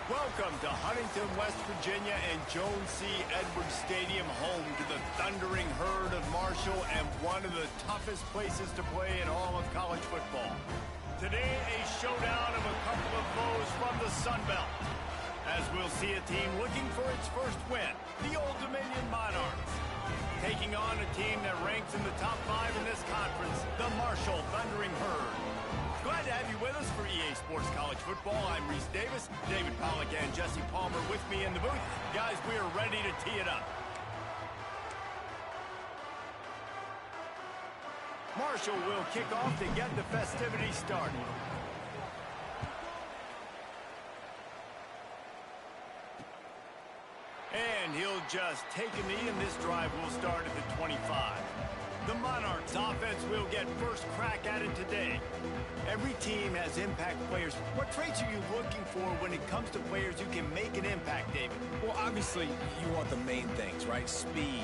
Welcome to Huntington, West Virginia and Jones C. Edwards Stadium, home to the thundering herd of Marshall and one of the toughest places to play in all of college football. Today, a showdown of a couple of foes from the Sun Belt, as we'll see a team looking for its first win, the Old Dominion Monarchs, taking on a team that ranks in the top 5 in this conference, the Marshall Thundering Herd. Glad to have you with us for EA Sports College Football. I'm Reese Davis, David Pollack and Jesse Palmer with me in the booth. Guys, we are ready to tee it up. Marshall will kick off to get the festivities started. And he'll just take a knee, and this drive will start at the 25. The Monarchs offense will get first crack at it today. Every team has impact players. What traits are you looking for when it comes to players who can make an impact, David? Well, obviously, you want the main things, right? Speed,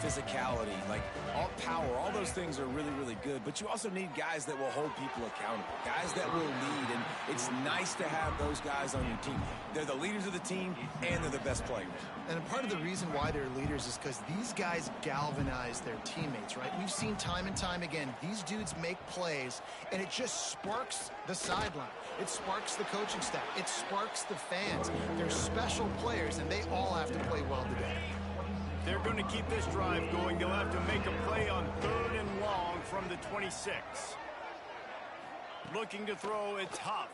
physicality, like all power, all those things are really, really good. But you also need guys that will hold people accountable, guys that will lead. And it's nice to have those guys on your team. They're the leaders of the team, and they're the best players. And part of the reason why they're leaders is because these guys galvanize their teammates, right? We've seen time and time again, these dudes make plays, and it just sparks the sideline. It sparks the coaching staff. It sparks the fans. They're special players, and they all have to play well today. They're going to keep this drive going. They'll have to make a play on 3rd and long from the 26. Looking to throw, it's Huff.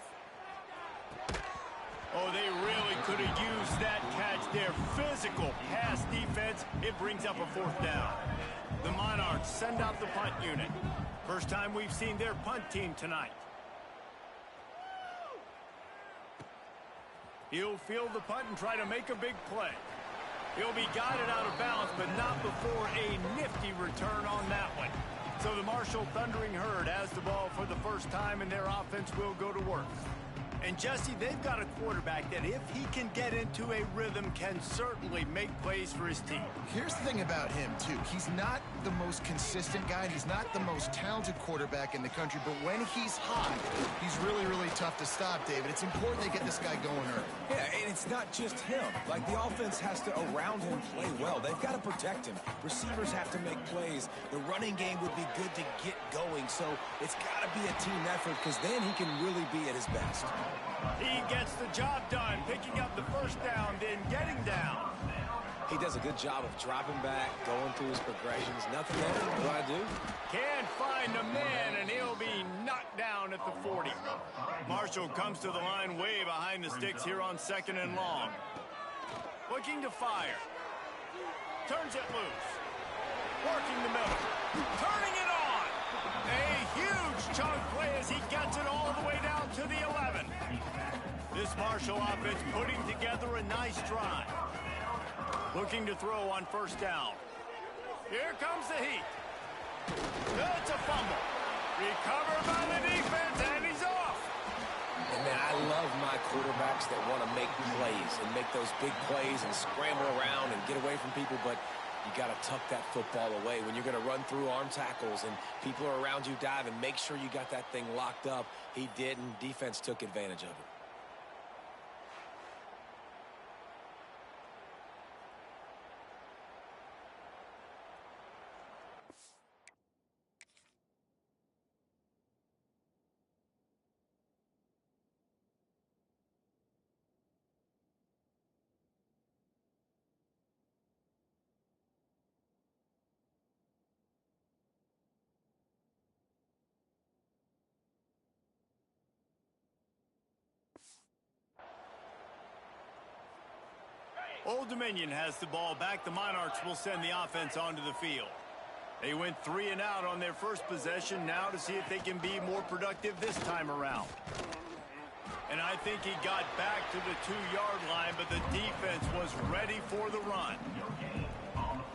Oh, they really could have used that catch there. Physical pass defense. It brings up a 4th down. The Monarchs send out the punt unit. First time we've seen their punt team tonight. He'll field the punt and try to make a big play. He'll be guided out of bounds, but not before a nifty return on that one. So the Marshall Thundering Herd has the ball for the first time, and their offense will go to work. And Jesse, they've got a quarterback that if he can get into a rhythm can certainly make plays for his team. Here's the thing about him, too. He's not the most consistent guy. He's not the most talented quarterback in the country. But when he's hot, he's really, really tough to stop, David. It's important they get this guy going early. Yeah, and it's not just him. Like, the offense has to, around him, play well. They've got to protect him. Receivers have to make plays. The running game would be good to get going. So it's got to be a team effort because then he can really be at his best. He gets the job done, picking up the first down, then getting down. He does a good job of dropping back, going through his progressions. Nothing there. What do I do? Can't find a man, and he'll be knocked down at the 40. Marshall comes to the line way behind the sticks here on 2nd and long. Looking to fire. Turns it loose. Working the middle. Turning it on. A huge chunk play as he gets it all the way down to the 11. This Marshall offense putting together a nice drive. Looking to throw on 1st down. Here comes the heat. That's a fumble. Recovered by the defense, and he's off. And man, I love my quarterbacks that want to make plays and make those big plays and scramble around and get away from people, but you got to tuck that football away. When you're going to run through arm tackles and people are around you diving, make sure you got that thing locked up. He didn't. Defense took advantage of it. Old Dominion has the ball back. The Monarchs will send the offense onto the field. They went 3 and out on their first possession. Now to see if they can be more productive this time around. And I think he got back to the 2-yard line, but the defense was ready for the run.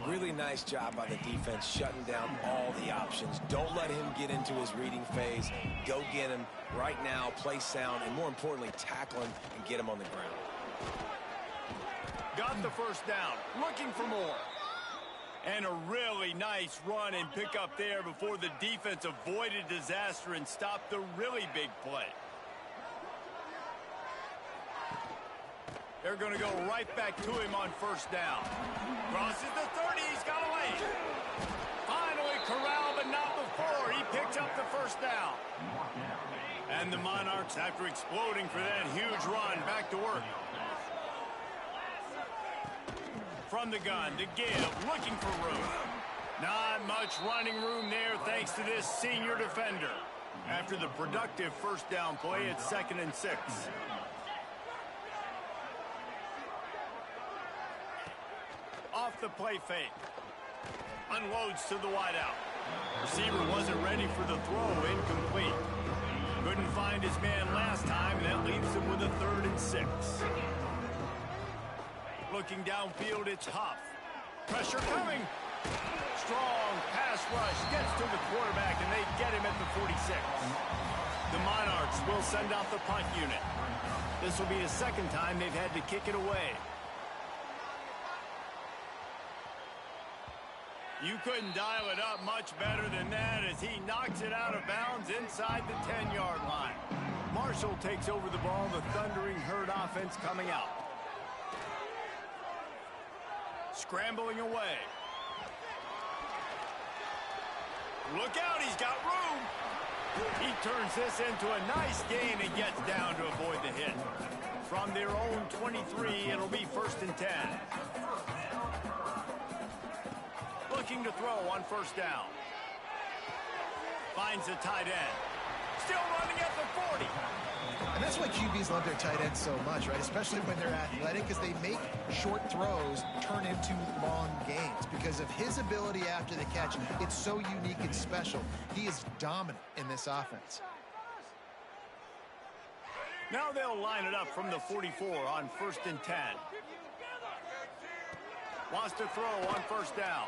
Really nice job by the defense shutting down all the options. Don't let him get into his reading phase. Go get him right now, play sound, and more importantly, tackle him and get him on the ground. Got the first down, looking for more. And a really nice run and pick up there before the defense avoided disaster and stopped the really big play. They're going to go right back to him on first down. Crosses the 30. He's got away. Finally corralled, but not before. He picks up the first down. And the Monarchs, after exploding for that huge run, back to work. From the gun to give, looking for room. Not much running room there thanks to this senior defender. After the productive first down play, it's 2nd and 6. Off the play fake. Unloads to the wideout. Receiver wasn't ready for the throw, incomplete. Couldn't find his man last time, and that leaves him with a 3rd and 6. Looking downfield, it's Huff. Pressure coming. Strong pass rush gets to the quarterback, and they get him at the 46. The Monarchs will send out the punt unit. This will be the 2nd time they've had to kick it away. You couldn't dial it up much better than that as he knocks it out of bounds inside the 10-yard line. Marshall takes over the ball, the thundering herd offense coming out. Scrambling away. Look out, he's got room. He turns this into a nice gain and gets down to avoid the hit. From their own 23, it'll be 1st and 10. Looking to throw on first down. Finds a tight end. Still running at the 40. And that's why QBs love their tight ends so much, right? Especially when they're athletic, because they make short throws turn into long gains. Because of his ability after the catch, it's so unique and special. He is dominant in this offense. Now they'll line it up from the 44 on 1st and 10. Wants to throw on first down.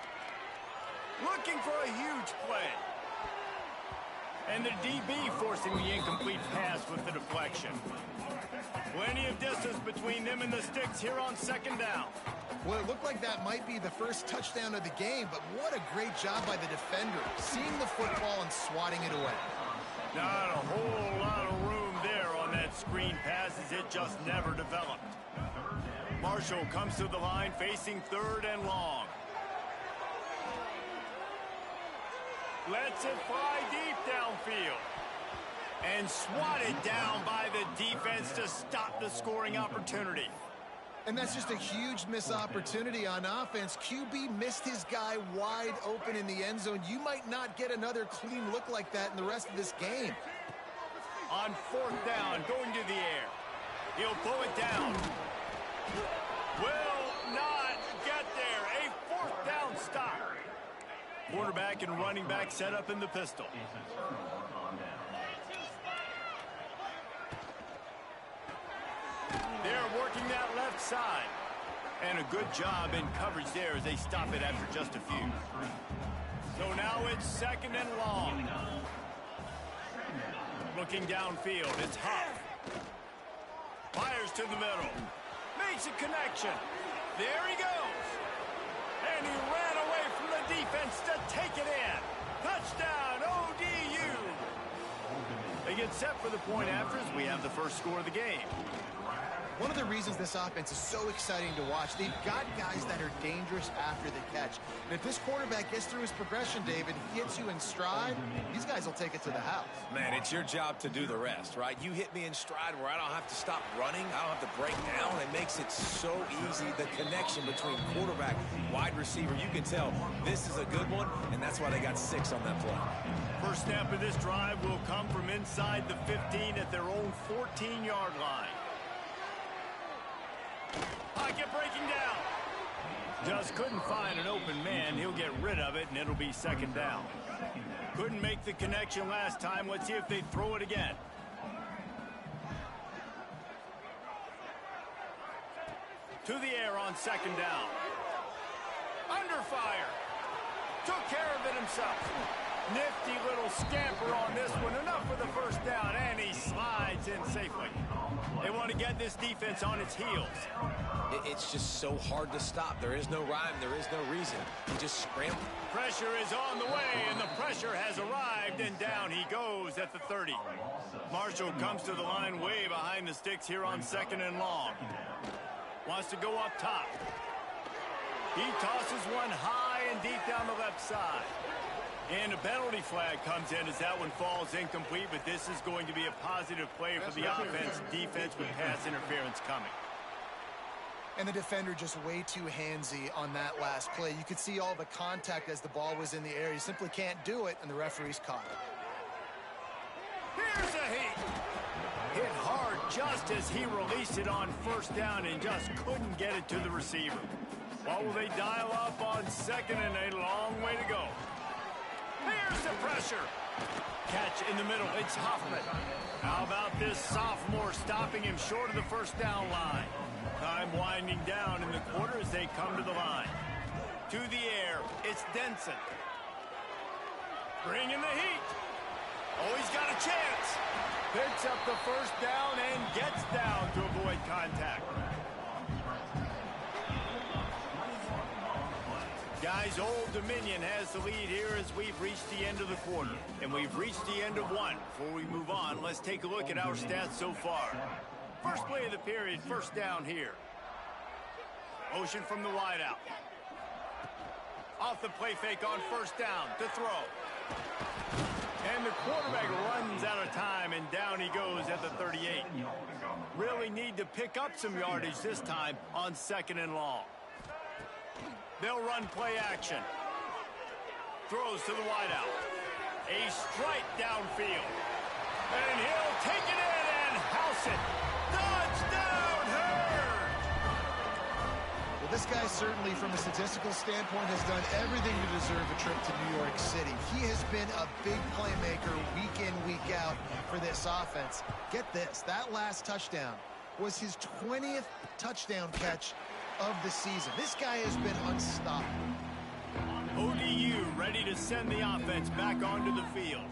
Looking for a huge play. And the DB forcing the incomplete pass with the deflection. Plenty of distance between them and the sticks here on 2nd down. Well, it looked like that might be the first touchdown of the game, but what a great job by the defender, seeing the football and swatting it away. Not a whole lot of room there on that screen pass as it just never developed. Marshall comes to the line facing 3rd and long. Lets it fly deep downfield. And swatted down by the defense to stop the scoring opportunity. And that's just a huge missed opportunity on offense. QB missed his guy wide open in the end zone. You might not get another clean look like that in the rest of this game. On 4th down, going to the air. He'll pull it down. Will not get there. A 4th down stop. Quarterback and running back set up in the pistol. They're working that left side. And a good job in coverage there as they stop it after just a few. So now it's 2nd and long. Looking downfield, it's Huff. Fires to the middle. Makes a connection. There he goes. And he ran away from the defense to take it in. Touchdown, ODU. They get set for the point after as we have the first score of the game. One of the reasons this offense is so exciting to watch, they've got guys that are dangerous after the catch. And if this quarterback gets through his progression, David, hits you in stride, these guys will take it to the house. Man, it's your job to do the rest, right? You hit me in stride where I don't have to stop running. I don't have to break down. It makes it so easy, the connection between quarterback, wide receiver. You can tell this is a good one, and that's why they got 6 on that play. First snap of this drive will come from inside the 15 at their own 14-yard line. Pocket breaking down. Just couldn't find an open man. He'll get rid of it, and it'll be 2nd down. Couldn't make the connection last time. Let's see if they throw it again. To the air on 2nd down. Under fire. Took care of it himself. Nifty little scamper on this one. Enough for the first down, and he slides in safely. They want to get this defense on its heels. It's just so hard to stop. There is no rhyme. There is no reason. He just scrambled. Pressure is on the way, and the pressure has arrived, and down he goes at the 30. Marshall comes to the line way behind the sticks here on 2nd and long. Wants to go up top. He tosses one high and deep down the left side. And a penalty flag comes in as that one falls incomplete, but this is going to be a positive play for the offense. Defense with pass interference coming. And the defender just way too handsy on that last play. You could see all the contact as the ball was in the air. You simply can't do it, and the referee's caught it. Here's a hit. Hit hard just as he released it on first down and just couldn't get it to the receiver. What will they dial up on second and a long way to go? Here's the pressure. Catch in the middle. It's Hoffman. How about this sophomore stopping him short of the first down line? Time winding down in the quarter as they come to the line. To the air. It's Denson. Bring in the heat. Oh, he's got a chance. Picks up the first down and gets down to avoid contact. Guys, Old Dominion has the lead here as we've reached the end of the quarter. And we've reached the end of one. Before we move on, let's take a look at our stats so far. First play of the period, first down here. Motion from the wideout. Off the play fake on first down to throw. And the quarterback runs out of time, and down he goes at the 38. Really need to pick up some yardage this time on second and long. They'll run play action. Throws to the wideout. A strike downfield. And he'll take it in and house it. Touchdown, Herd! Well, this guy certainly, from a statistical standpoint, has done everything to deserve a trip to New York City. He has been a big playmaker week in, week out for this offense. Get this, that last touchdown was his 20th touchdown catch of the season. This guy has been unstoppable. ODU ready to send the offense back onto the field.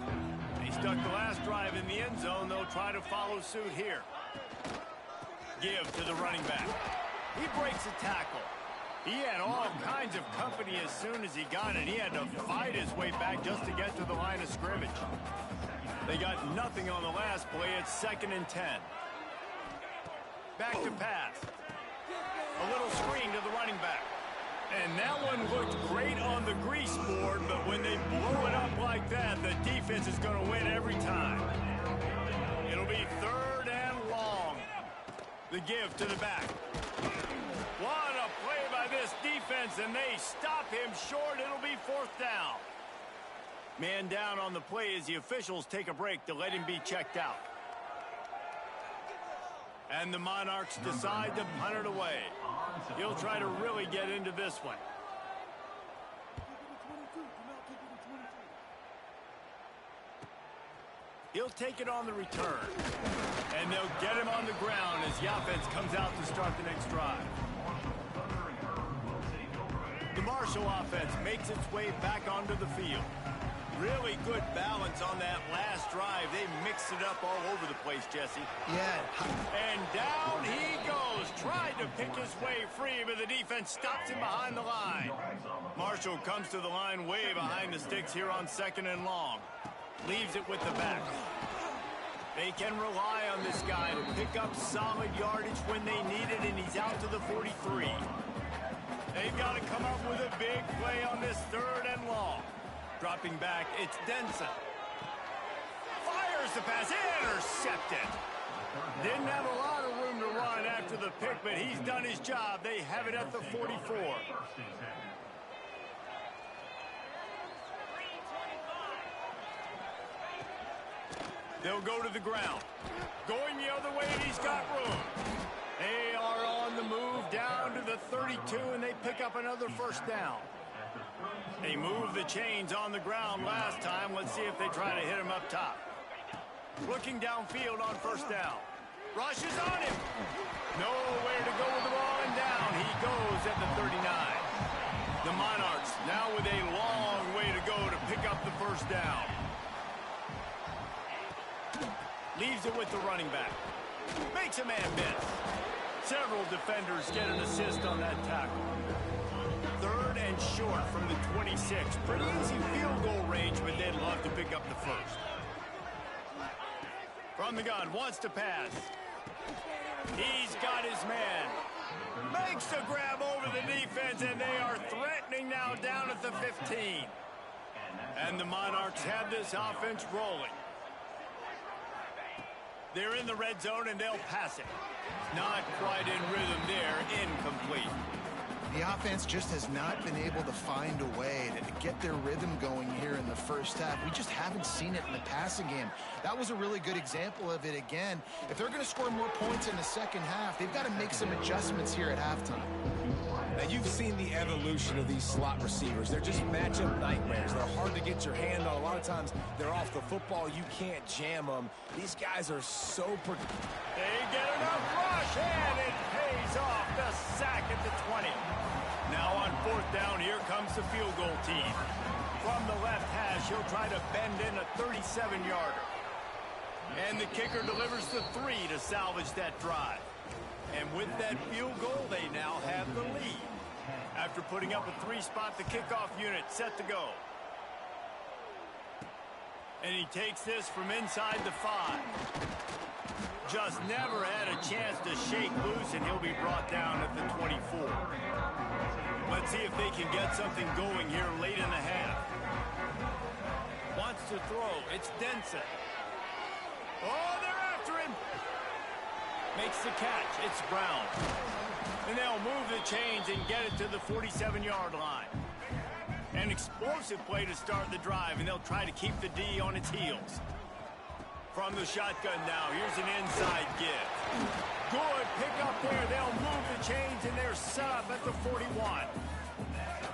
They stuck the last drive in the end zone. They'll try to follow suit here. Give to the running back. He breaks a tackle. He had all kinds of company as soon as he got it. He had to fight his way back just to get to the line of scrimmage. They got nothing on the last play. It's 2nd and 10. Back to pass. A little screen to the running back. And that one looked great on the grease board, but when they blow it up like that, the defense is going to win every time. It'll be 3rd and long. The give to the back. What a play by this defense, and they stop him short. It'll be 4th down. Man down on the play as the officials take a break to let him be checked out. And the Monarchs decide to punt it away. He'll try to really get into this one. He'll take it on the return. And they'll get him on the ground as the offense comes out to start the next drive. The Marshall offense makes its way back onto the field. Really good balance on that last drive. They mixed it up all over the place, Jesse. Yeah. And down he goes. Tried to pick his way free, but the defense stops him behind the line. Marshall comes to the line way behind the sticks here on 2nd and long. Leaves it with the back. They can rely on this guy to pick up solid yardage when they need it, and he's out to the 43. They've got to come up with a big play on this 3rd and long. Dropping back, it's Denson. Fires the pass, intercepted. Didn't have a lot of room to run after the pick, but he's done his job. They have it at the 44. They'll go to the ground. Going the other way, and he's got room. They are on the move down to the 32, and they pick up another first down. They moved the chains on the ground last time. Let's see if they try to hit him up top. Looking downfield on first down. Rushes on him. Nowhere to go with the ball, and down he goes at the 39. The Monarchs now with a long way to go to pick up the first down. Leaves it with the running back. Makes a man miss. Several defenders get an assist on that tackle. 3rd and short from the 26. Pretty easy field goal range, but they'd love to pick up the first. From the gun, wants to pass. He's got his man. Makes the grab over the defense, and they are threatening now down at the 15. And the Monarchs have this offense rolling. They're in the red zone, and they'll pass it. Not quite in rhythm there. Incomplete. The offense just has not been able to find a way to get their rhythm going here in the first half. We just haven't seen it in the passing game. That was a really good example of it again. If they're going to score more points in the second half, they've got to make some adjustments here at halftime. Now, you've seen the evolution of these slot receivers. They're just matchup nightmares. They're hard to get your hand on. A lot of times, they're off the football. You can't jam them. These guys are so... They get enough rush, and it pays off. The sack at the 20. Now on fourth down, here comes the field goal team. From the left hash, he'll try to bend in a 37-yarder. And the kicker delivers the 3 to salvage that drive. And with that field goal, they now have the lead. After putting up a 3-spot, the kickoff unit set to go. And he takes this from inside the 5. Just never had a chance to shake loose, and he'll be brought down at the 24. Let's see if they can get something going here late in the half. Wants to throw. It's Denson. Oh, they're after him. Makes the catch. It's Brown. And they'll move the chains and get it to the 47-yard line. An explosive play to start the drive, and they'll try to keep the D on its heels. From the shotgun now, here's an inside give. Good pick up there. They'll move the chains, and they're set up at the 41.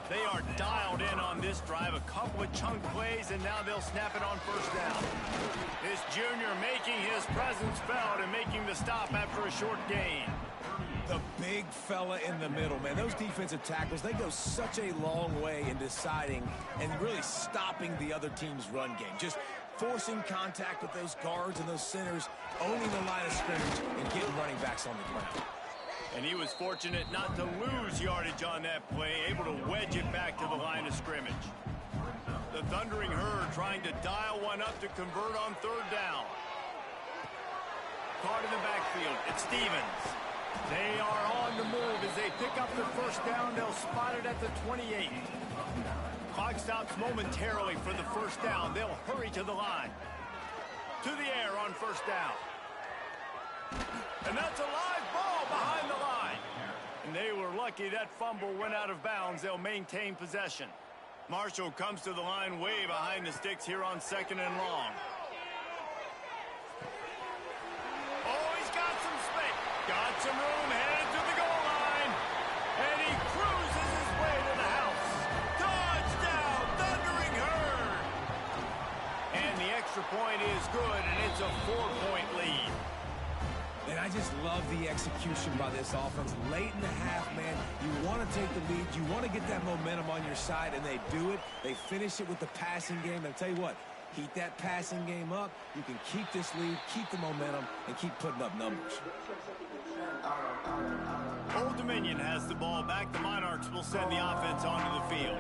They are dialed in on this drive. A couple of chunk plays, and now they'll snap it on first down. This junior making his presence felt and making the stop after a short gain. The big fella in the middle, man. Those defensive tackles, they go such a long way in deciding and really stopping the other team's run game. Just forcing contact with those guards and those centers, owning the line of scrimmage, and getting running backs on the ground. And he was fortunate not to lose yardage on that play, able to wedge it back to the line of scrimmage. The Thundering Herd trying to dial one up to convert on third down. Caught in the backfield. It's Stevens. They are on the move as they pick up the first down. They'll spot it at the 28. Clock stops momentarily for the first down. They'll hurry to the line. To the air on first down. And that's a live ball behind the line. And they were lucky that fumble went out of bounds. They'll maintain possession. Marshall comes to the line way behind the sticks here on second and long. Oh, he's got some space. Got some room, headed to the goal line. And he cruises his way to the house. Touchdown, Thundering Herd. And the extra point is good, and it's a 4-point lead. And I just love the execution by this offense. Late in the half, man, you want to take the lead. You want to get that momentum on your side, and they do it. They finish it with the passing game. And I'll tell you what, heat that passing game up. You can keep this lead, keep the momentum, and keep putting up numbers. Old Dominion has the ball back. The Monarchs will send the offense onto the field.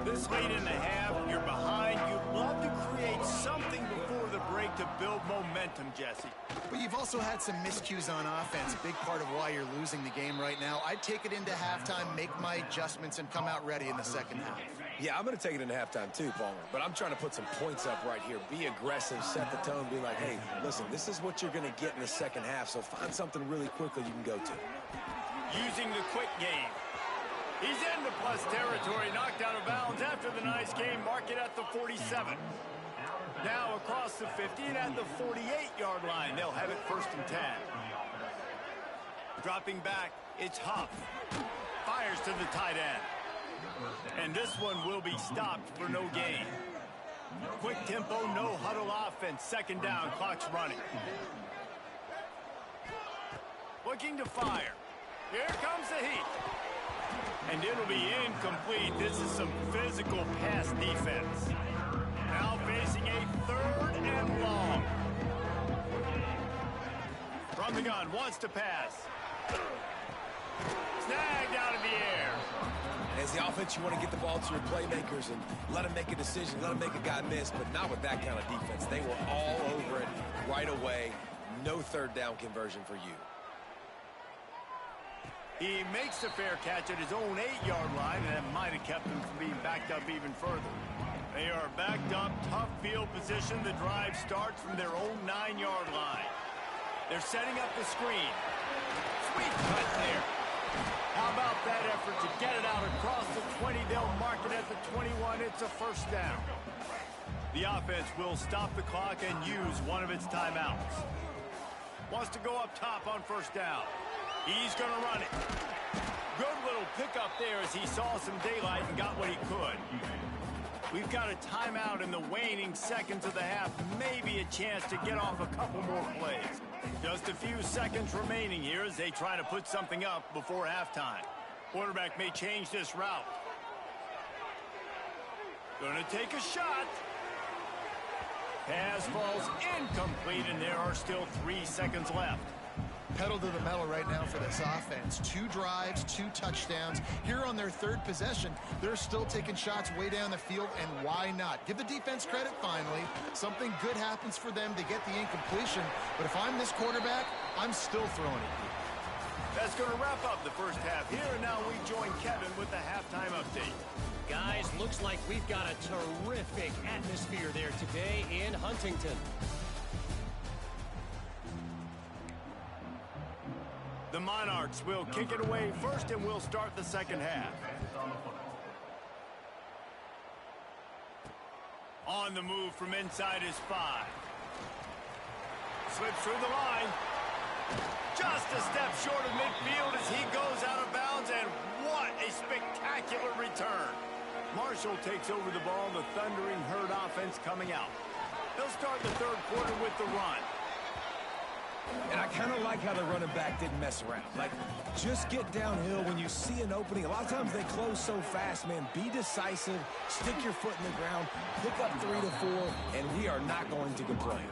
This late in the half, you're behind. You'd love to create something before the break to build momentum, Jesse. But you've also had some miscues on offense, a big part of why you're losing the game right now. I'd take it into halftime, make my adjustments, and come out ready in the second half. Yeah, I'm going to take it into halftime too, Palmer. But I'm trying to put some points up right here. Be aggressive, set the tone, be like, hey, listen, this is what you're going to get in the second half, so find something really quickly you can go to. Using the quick game. He's into plus territory, knocked out of bounds after the nice game. Mark it at the 47. Now across the 50 and at the 48-yard line. They'll have it first and 10. Dropping back, it's Huff. Fires to the tight end. And this one will be stopped for no gain. Quick tempo, no huddle offense. Second down, clock's running. Looking to fire. Here comes the heat. And it'll be incomplete. This is some physical pass defense. Now facing a third and long. From the gun, wants to pass. Snagged out of the air. As the offense, you want to get the ball to your playmakers and let them make a decision, let them make a guy miss, but not with that kind of defense. They were all over it right away. No third down conversion for you. He makes the fair catch at his own 8-yard line, and that might have kept him from being backed up even further. They are backed up, tough field position. The drive starts from their own 9-yard line. They're setting up the screen. Sweet cut there. How about that effort to get it out across the 20? They'll mark it at the 21. It's a first down. The offense will stop the clock and use one of its timeouts. Wants to go up top on first down. He's going to run it. Good little pickup there as he saw some daylight and got what he could. We've got a timeout in the waning seconds of the half. Maybe a chance to get off a couple more plays. Just a few seconds remaining here as they try to put something up before halftime. Quarterback may change this route. Going to take a shot. Pass falls incomplete, and there are still 3 seconds left. Pedal to the metal right now for this offense. 2 drives, 2 touchdowns. Here on their 3rd possession, they're still taking shots way down the field, and why not? Give the defense credit finally. Something good happens for them to get the incompletion, but if I'm this quarterback, I'm still throwing it deep. That's going to wrap up the first half here, and now we join Kevin with the halftime update. Guys, looks like we've got a terrific atmosphere there today in Huntington. The Monarchs will kick it away first, and we'll start the second half. On the move from inside is 5. Slips through the line. Just a step short of midfield as he goes out of bounds, and what a spectacular return. Marshall takes over the ball, the Thundering Herd offense coming out. They'll start the 3rd quarter with the run. And I kind of like how the running back didn't mess around. Like, just get downhill when you see an opening. A lot of times they close so fast, man. Be decisive, stick your foot in the ground, pick up 3 to 4, and we are not going to complain.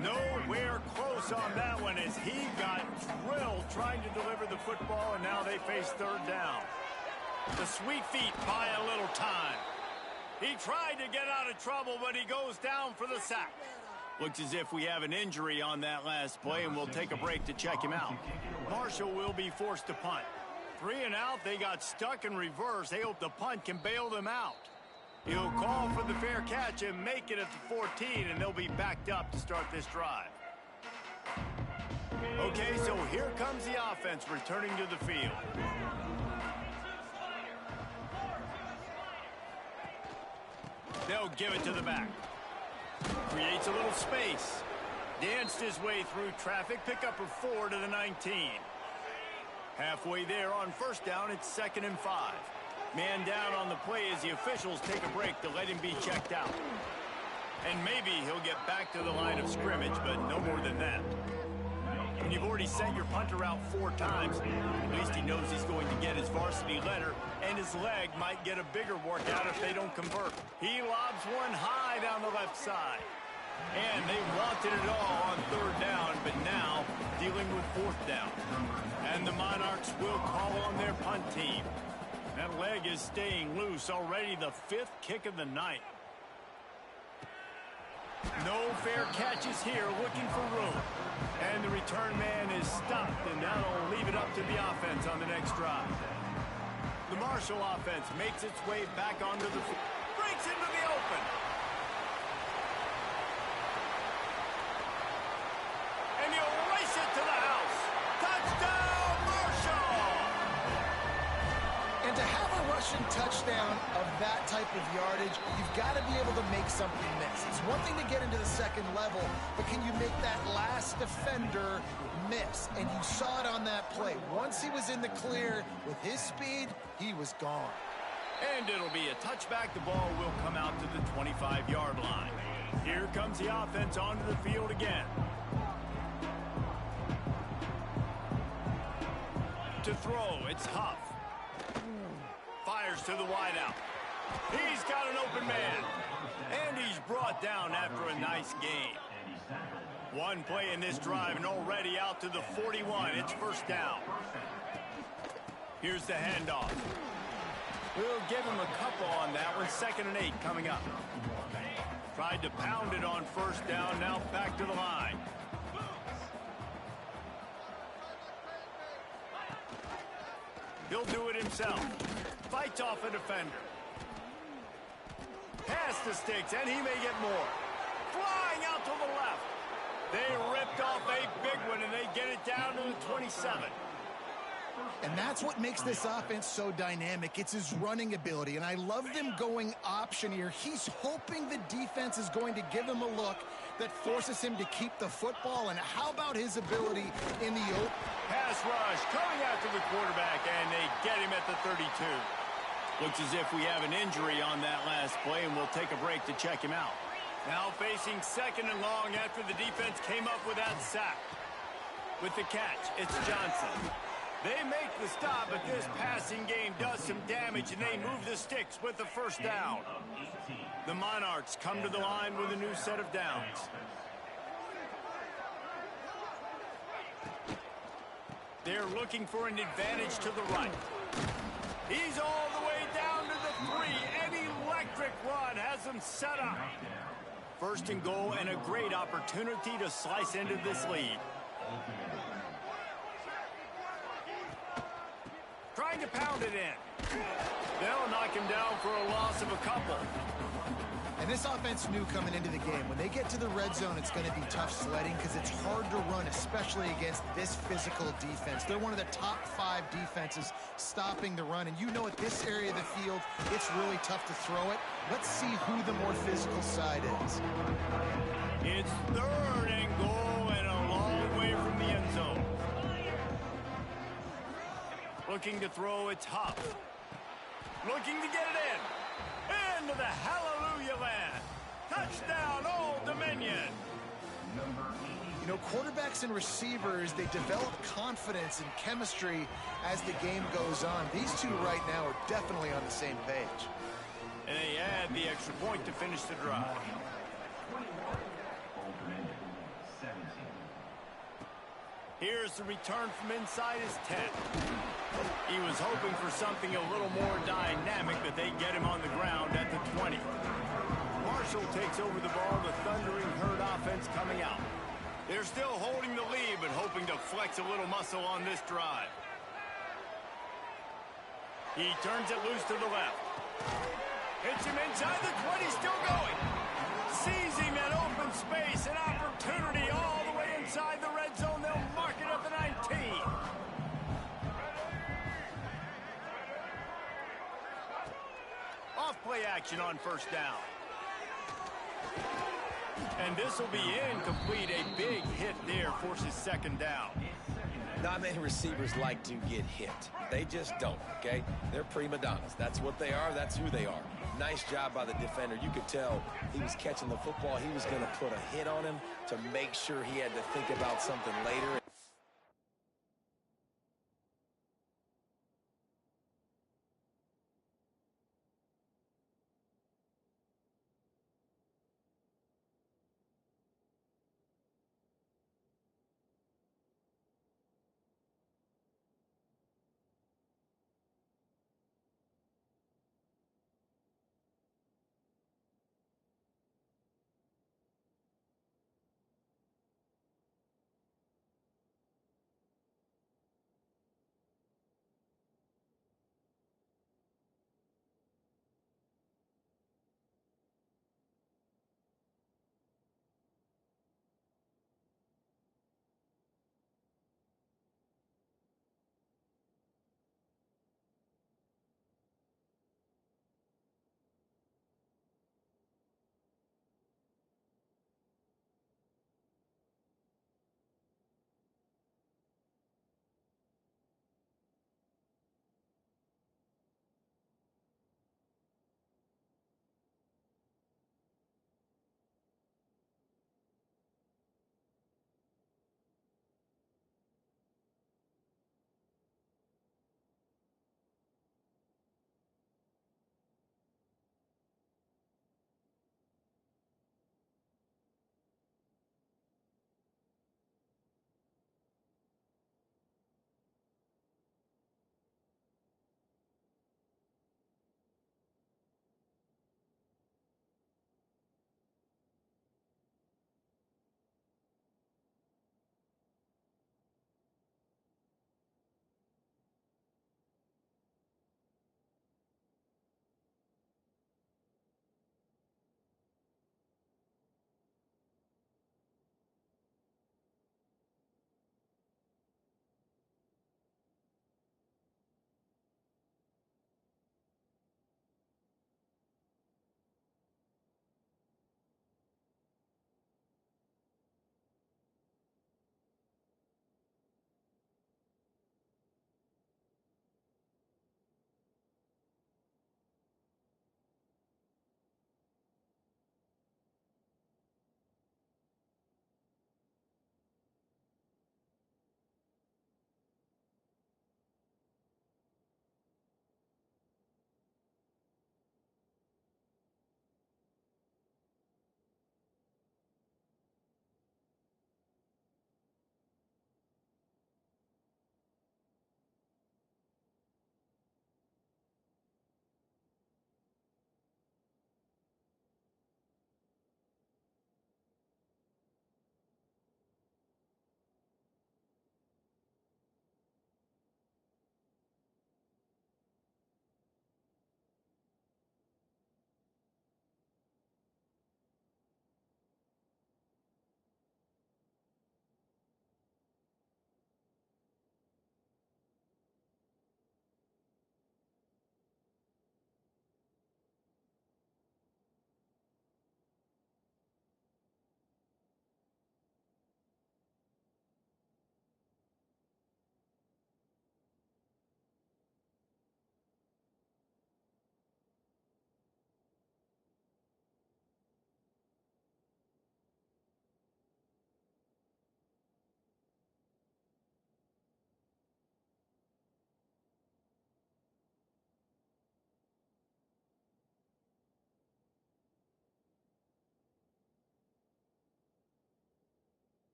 Nowhere close on that one as he got drilled trying to deliver the football, and now they face 3rd down. The Sweet Feet buy a little time. He tried to get out of trouble, but he goes down for the sack. Looks as if we have an injury on that last play, and we'll take a break to check him out. Marshall will be forced to punt. 3 and out, they got stuck in reverse. They hope the punt can bail them out. He'll call for the fair catch and make it at the 14, and they'll be backed up to start this drive. Okay, so here comes the offense returning to the field. They'll give it to the back. Creates a little space. Danced his way through traffic. Pickup of 4 to the 19. Halfway there on first down, it's 2nd and 5. Man down on the play as the officials take a break to let him be checked out. And maybe he'll get back to the line of scrimmage, but no more than that. When you've already sent your punter out 4 times, at least he knows he's going to get his varsity letter, and his leg might get a bigger workout if they don't convert. He lobs one high down the left side. And they wanted it all on 3rd down, but now dealing with 4th down. And the Monarchs will call on their punt team. That leg is staying loose, already the 5th kick of the night. No fair catches here, looking for room. And the return man is stopped, and that'll leave it up to the offense on the next drive. The Marshall offense makes its way back onto the field. Breaks into the open. And he'll race it to the house. Touchdown, Marshall! And to have a rushing touchdown of that type of yardage, you've got to be able to make something miss. It's one thing to get into the 2nd level, but can you make that last defender miss? And you saw it on that play. Once he was in the clear with his speed, he was gone. And it'll be a touchback. The ball will come out to the 25-yard line. Here comes the offense onto the field again. To throw, it's Huff. Fires to the wideout. He's got an open man. And he's brought down after a nice gain. One play in this drive and already out to the 41. It's first down. Here's the handoff. We'll give him a couple on that one. 2nd and 8 coming up. Tried to pound it on first down. Now back to the line. He'll do it himself. Fights off a defender. Pass the sticks, and he may get more. Flying out to the left. They ripped off a big one, and they get it down to the 27. And that's what makes this offense so dynamic. It's his running ability, and I love them going option here. He's hoping the defense is going to give him a look that forces him to keep the football. And how about his ability in the open? Pass rush coming after the quarterback, and they get him at the 32. Looks as if we have an injury on that last play, and we'll take a break to check him out. Now facing second and long after the defense came up with that sack. With the catch, it's Johnson. They make the stop, but this passing game does some damage, and they move the sticks with the first down. The Monarchs come to the line with a new set of downs. They're looking for an advantage to the right. He's all the way down to the 3. An electric run has them set up. First and goal, and a great opportunity to slice into this lead. Trying to pound it in. They'll knock him down for a loss of a couple. And this offense knew coming into the game, when they get to the red zone, it's going to be tough sledding because it's hard to run, especially against this physical defense. They're one of the top 5 defenses stopping the run. And you know at this area of the field, it's really tough to throw it. Let's see who the more physical side is. It's third and goal and a long way from the end zone. Looking to throw, it's Huff. Looking to get it in. Into the hallelujah land. Touchdown, Old Dominion. You know, quarterbacks and receivers, they develop confidence and chemistry as the game goes on. These two right now are definitely on the same page. And they add the extra point to finish the drive. Here's the return from inside his 10. He was hoping for something a little more dynamic, but they get him on the ground at the 20. Marshall takes over the ball, the thundering herd offense coming out. They're still holding the lead, but hoping to flex a little muscle on this drive. He turns it loose to the left. Hits him inside the 20, still going. Sees him in open space, an opportunity all the way inside the red zone. They'll mark it at the 19. Off play action on first down. And this will be incomplete. A big hit there forces second down. Not many receivers like to get hit. They just don't, okay? They're prima donnas. That's what they are. That's who they are. Nice job by the defender. You could tell he was catching the football. He was going to put a hit on him to make sure he had to think about something later.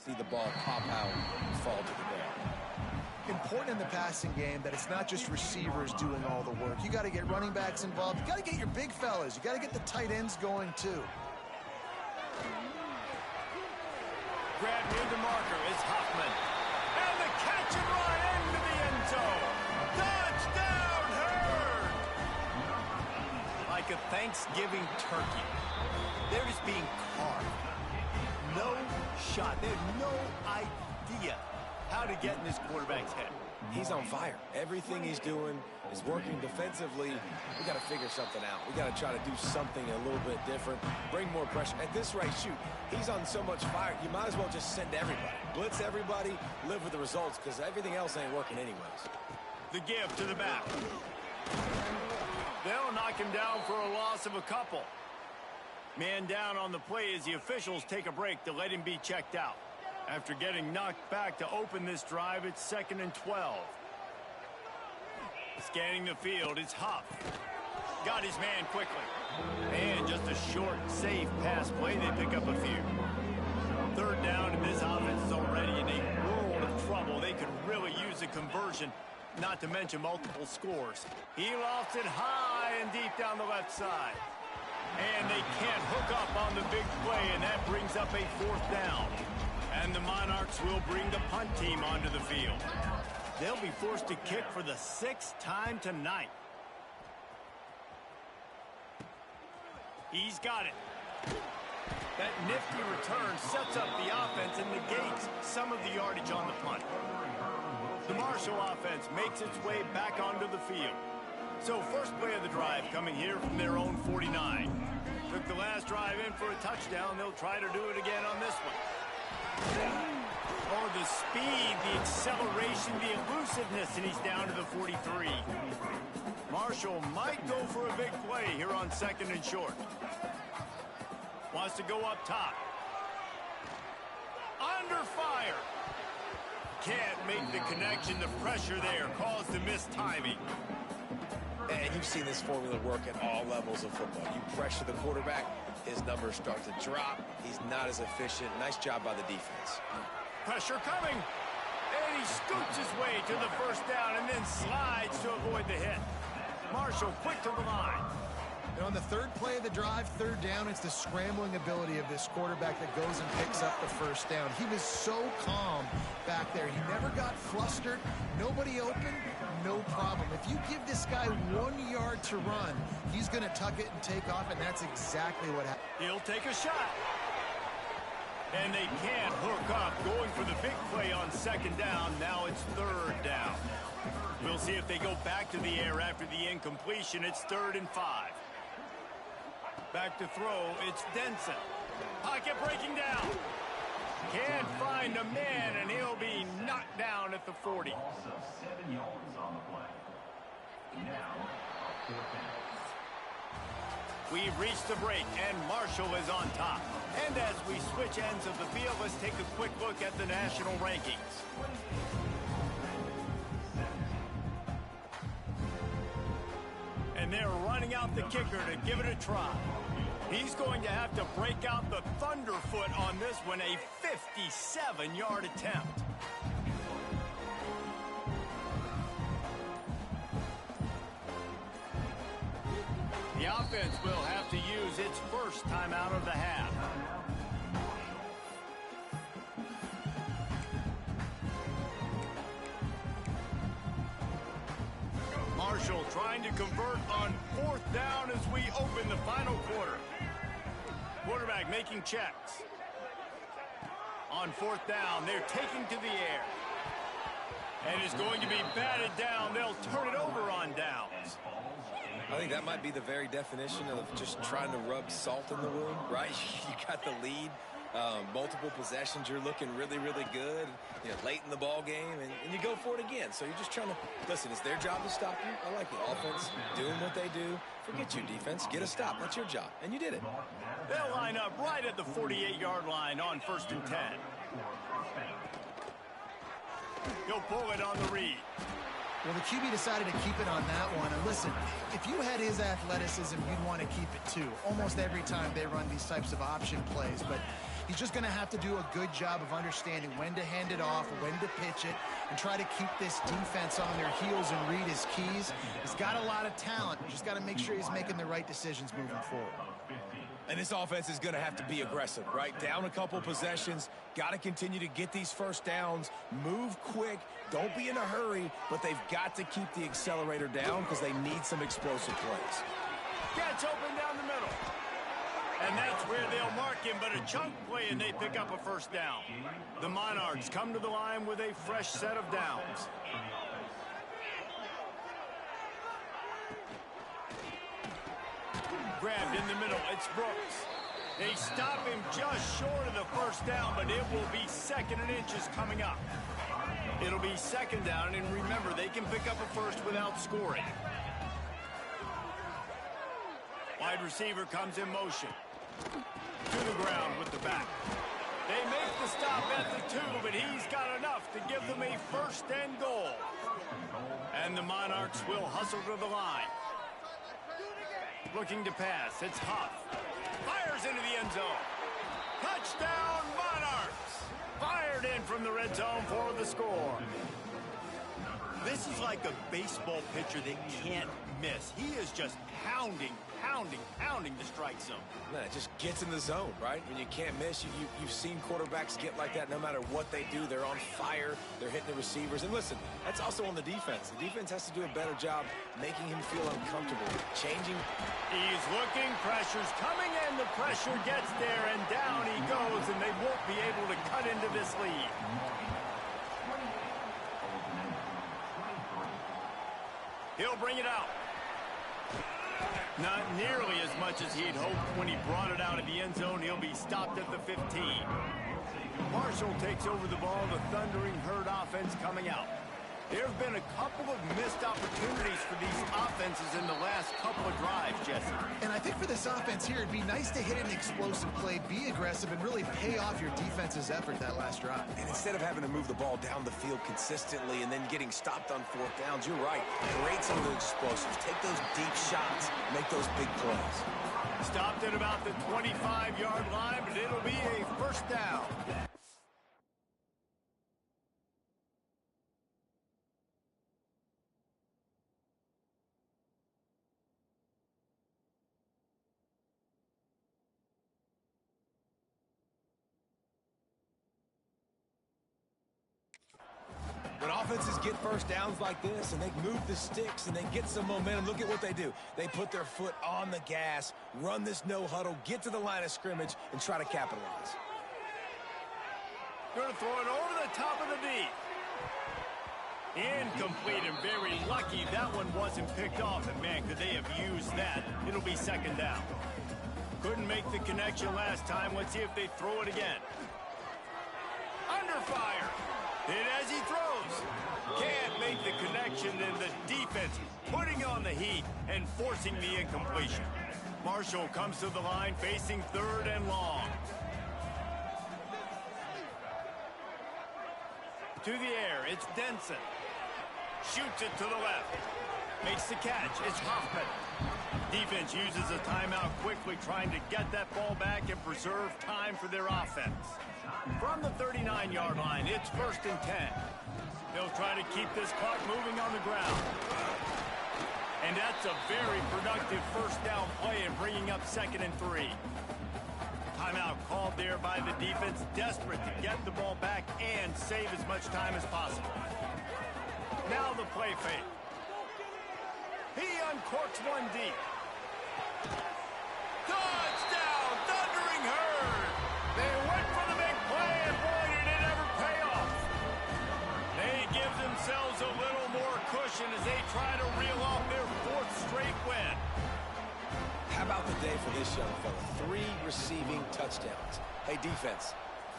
see the ball pop out and fall to the ground. Important in the passing game that it's not just receivers doing all the work. You got to get running backs involved. You got to get your big fellas. You got to get the tight ends going too. Grab near the marker is Hoffman. And the catch and run into the end zone. Touchdown, Herd! Like a Thanksgiving turkey. They're just being carved. No shot. They have no idea how to get in this quarterback's head. He's on fire. Everything he's doing is working defensively. We got to figure something out. We got to try to do something a little bit different. Bring more pressure. At this rate, shoot, he's on so much fire, you might as well just send everybody. Blitz everybody, live with the results, because everything else ain't working anyways. The give to the back. They'll knock him down for a loss of a couple. Man down on the play as the officials take a break to let him be checked out. After getting knocked back to open this drive, it's 2nd and 12. Scanning the field, it's Huff. Got his man quickly. And just a short, safe pass play, they pick up a few. 3rd down, and this offense is already in a world of trouble. They could really use a conversion, not to mention multiple scores. He lofts it high and deep down the left side. And they can't hook up on the big play, and that brings up a 4th down. And the Monarchs will bring the punt team onto the field. They'll be forced to kick for the 6th time tonight. He's got it. That nifty return sets up the offense and negates some of the yardage on the punt. The Marshall offense makes its way back onto the field. So first play of the drive coming here from their own 49. Took the last drive in for a touchdown. They'll try to do it again on this one. Oh, the speed, the acceleration, the elusiveness, and he's down to the 43. Marshall might go for a big play here on 2nd and short. Wants to go up top. Under fire. Can't make the connection. The pressure there caused the missed timing. And you've seen this formula work at all levels of football. You pressure the quarterback, his numbers start to drop. He's not as efficient. Nice job by the defense. Pressure coming. And he scoots his way to the 1st down and then slides to avoid the hit. Marshall quick to the line. And on the 3rd play of the drive, 3rd down, it's the scrambling ability of this quarterback that goes and picks up the 1st down. He was so calm back there. He never got flustered. Nobody open, no problem. If you give this guy 1 yard to run, he's going to tuck it and take off, and that's exactly what happened. He'll take a shot. And they can't hook up. Going for the big play on 2nd down. Now it's 3rd down. We'll see if they go back to the air after the incompletion. It's 3rd and 5. Back to throw, it's Denson. Pocket breaking down. Can't find a man, and he'll be knocked down at the 40. Also 7 yards on the play. Now, 4th down. We've reached the break, and Marshall is on top. And as we switch ends of the field, let's take a quick look at the national rankings. And they're running out the kicker to give it a try. He's going to have to break out the thunderfoot on this one, a 57-yard attempt. The offense will have to use its first timeout of the half. Marshall trying to convert on 4th down as we open the final quarter. Quarterback making checks. On 4th down, they're taking to the air. And it's going to be batted down. They'll turn it over on downs. I think that might be the very definition of just trying to rub salt in the wound, right? You got the lead, multiple possessions, you're looking really, really good, you know, late in the ball game, and you go for it again. So you're just trying to, listen, it's their job to stop you. I like the offense doing what they do. Forget you, defense. Get a stop. That's your job. And you did it. They'll line up right at the 48-yard line on 1st and 10. He'll pull it on the read. Well, the QB decided to keep it on that one. And listen, if you had his athleticism, you'd want to keep it too. Almost every time they run these types of option plays. But He's just going to have to do a good job of understanding when to hand it off, when to pitch it, and try to keep this defense on their heels and read his keys. He's got a lot of talent. Just got to make sure he's making the right decisions moving forward. And this offense is going to have to be aggressive, right? Down a couple possessions, got to continue to get these first downs, move quick, don't be in a hurry, but they've got to keep the accelerator down because they need some explosive plays. Gets open down the middle. And that's where they'll mark him, but a chunk play and they pick up a first down. The Monarchs come to the line with a fresh set of downs. Grabbed in the middle, it's Brooks. They stop him just short of the first down, but it will be 2nd and inches coming up. It'll be 2nd down, and remember, they can pick up a first without scoring. Wide receiver comes in motion. To the ground with the back. They make the stop at the 2, but he's got enough to give them a 1st and goal. And the Monarchs will hustle to the line. Looking to pass, it's Huff. Fires into the end zone. Touchdown, Monarchs! Fired in from the red zone for the score. This is like a baseball pitcher that can't miss. He is just pounding the strike zone. Man, it just gets in the zone, right? When you can't miss, you've seen quarterbacks get like that no matter what they do. They're on fire. They're hitting the receivers. And listen, that's also on the defense. The defense has to do a better job making him feel uncomfortable, changing. He's looking, pressure's coming in. The pressure gets there, and down he goes, and they won't be able to cut into this lead. He'll bring it out. Not nearly as much as he'd hoped when he brought it out of the end zone. He'll be stopped at the 15. Marshall takes over the ball. The Thundering Herd offense coming out. There have been a couple of missed opportunities for these offenses in the last couple of drives, Jesse. And I think for this offense here, it'd be nice to hit an explosive play, be aggressive, and really pay off your defense's effort that last drive. And instead of having to move the ball down the field consistently and then getting stopped on 4th downs, you're right. Create some of those explosives. Take those deep shots. Make those big plays. Stopped at about the 25-yard line, but it'll be a 1st down. When offenses get first downs like this and they move the sticks and they get some momentum, look at what they do. They put their foot on the gas, run this no huddle, get to the line of scrimmage, and try to capitalize. Going to throw it over the top of the D. Incomplete, and very lucky that one wasn't picked off. And man, could they have used that. It'll be 2nd down. Couldn't make the connection last time. Let's see if they throw it again. Under fire. Hit as he throws. Can't make the connection, and the defense putting on the heat and forcing the incompletion. Marshall comes to the line facing 3rd and long. To the air, it's Denson. Shoots it to the left. Makes the catch, it's Hoffman. Defense uses a timeout quickly, trying to get that ball back and preserve time for their offense. From the 39-yard line, it's 1st and 10. They'll try to keep this clock moving on the ground. And that's a very productive 1st down play and bringing up 2nd and 3. Timeout called there by the defense, desperate to get the ball back and save as much time as possible. Now the play fake. He uncorks one deep. Touchdown, Thundering Herd! They went for the big play, and boy, did it ever pay off. They give themselves a little more cushion as they try to reel off their 4th straight win. How about the day for this young fella? 3 receiving touchdowns. Hey, defense,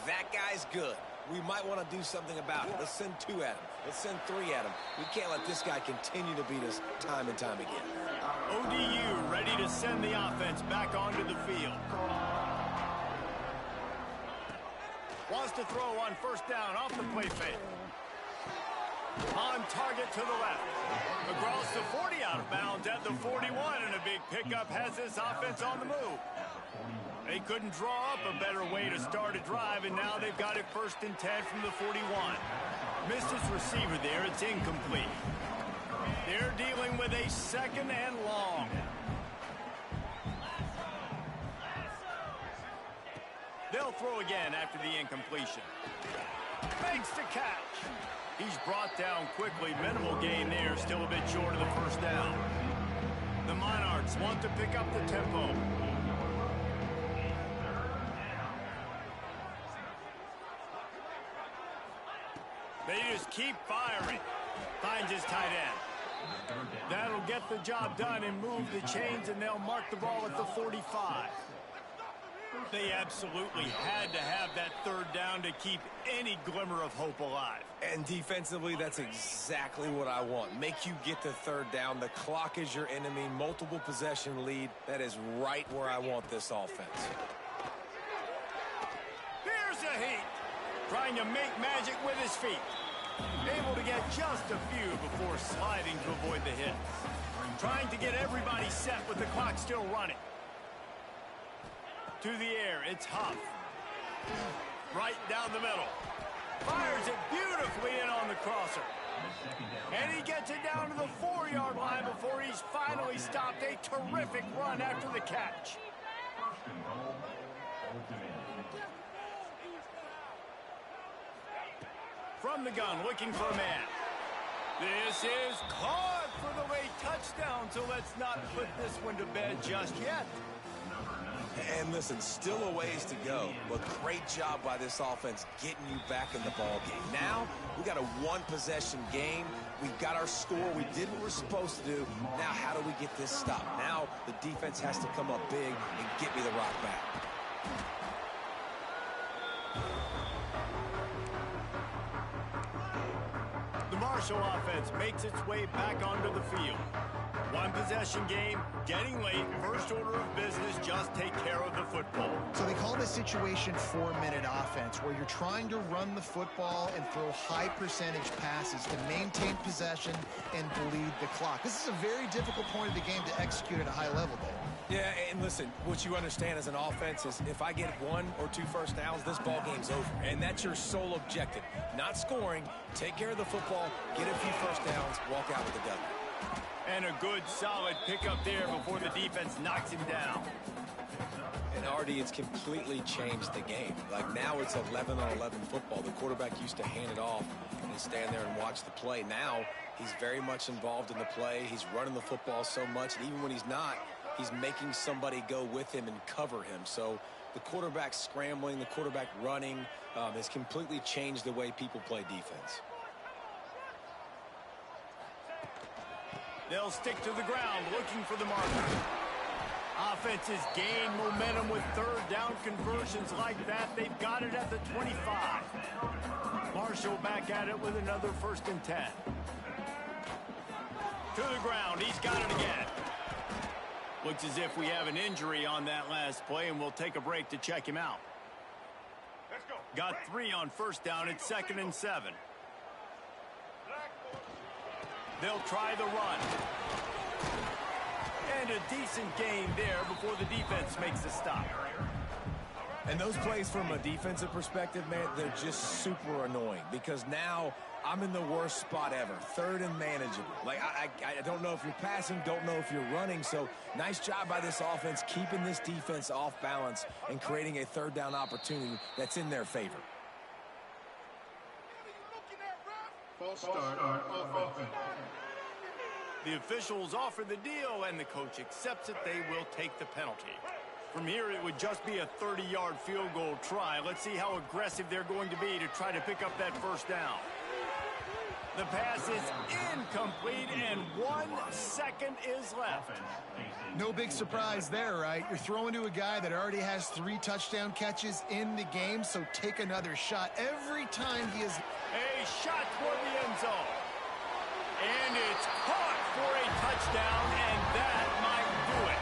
that guy's good. We might want to do something about it. Let's send 2 at him. Let's send 3 at him. We can't let this guy continue to beat us time and time again. ODU ready to send the offense back onto the field. Wants to throw on 1st down off the play fake. On target to the left. Across the 40, out of bounds at the 41, and a big pickup has this offense on the move. They couldn't draw up a better way to start a drive, and now they've got it 1st and 10 from the 41. Missed his receiver there. It's incomplete. They're dealing with a 2nd and long. They'll throw again after the incompletion. Makes the catch. He's brought down quickly. Minimal gain there. Still a bit short of the 1st down. The Monarchs want to pick up the tempo. They just keep firing. Finds his tight end. That'll get the job done and move the chains, and they'll mark the ball at the 45. They absolutely had to have that 3rd down to keep any glimmer of hope alive. And defensively, that's exactly what I want. Make you get the 3rd down. The clock is your enemy. Multiple possession lead. That is right where I want this offense. Here's a heat. Trying to make magic with his feet. Able to get just a few before sliding to avoid the hit. Trying to get everybody set with the clock still running. To the air, it's Huff. Right down the middle. Fires it beautifully in on the crosser. And he gets it down to the 4-yard line before he's finally stopped. A terrific run after the catch. From the gun, looking for a man. This is caught for the late touchdown, so let's not put this one to bed just yet. And listen, still a ways to go, but great job by this offense getting you back in the ball game. Now, we got a 1-possession game. We've got our score. We did what we're supposed to do. Now, how do we get this stopped? Now, the defense has to come up big and get me the rock back. The Marshall offense makes its way back onto the field. 1-possession game, getting late, first order of business, just take care of the football. So they call this situation 4-minute offense, where you're trying to run the football and throw high percentage passes to maintain possession and bleed the clock. This is a very difficult point of the game to execute at a high level, Dave. Yeah, and listen, what you understand as an offense is if I get 1 or 2 first downs, this ball game's over. And that's your sole objective. Not scoring, take care of the football, get a few first downs, walk out with a W. And a good, solid pickup there before the defense knocks him down. And Artie, it's completely changed the game. Like now it's 11-on-11 football. The quarterback used to hand it off and stand there and watch the play. Now he's very much involved in the play. He's running the football so much, and even when he's not, he's making somebody go with him and cover him. So the quarterback scrambling, the quarterback running has completely changed the way people play defense. They'll stick to the ground, looking for the marker. Offenses gain momentum with 3rd down conversions like that. They've got it at the 25. Marshall back at it with another 1st and 10. To the ground, he's got it again. Looks as if we have an injury on that last play, and we'll take a break to check him out. Got 3 on 1st down. It's 2nd and 7. They'll try the run. And a decent gain there before the defense makes the stop. And those plays from a defensive perspective, man, they're just super annoying because now I'm in the worst spot ever. 3rd and manageable. Like, I don't know if you're passing, don't know if you're running. So nice job by this offense keeping this defense off balance and creating a 3rd down opportunity that's in their favor. False start on offense. The officials offer the deal, and the coach accepts it. They will take the penalty. From here, it would just be a 30-yard field goal try. Let's see how aggressive they're going to be to try to pick up that 1st down. The pass is incomplete, and 1 second is left. No big surprise there, right? You're throwing to a guy that already has 3 touchdown catches in the game, so take another shot. Every time he is... A shot toward the end zone. And it's caught for a touchdown, and that might do it.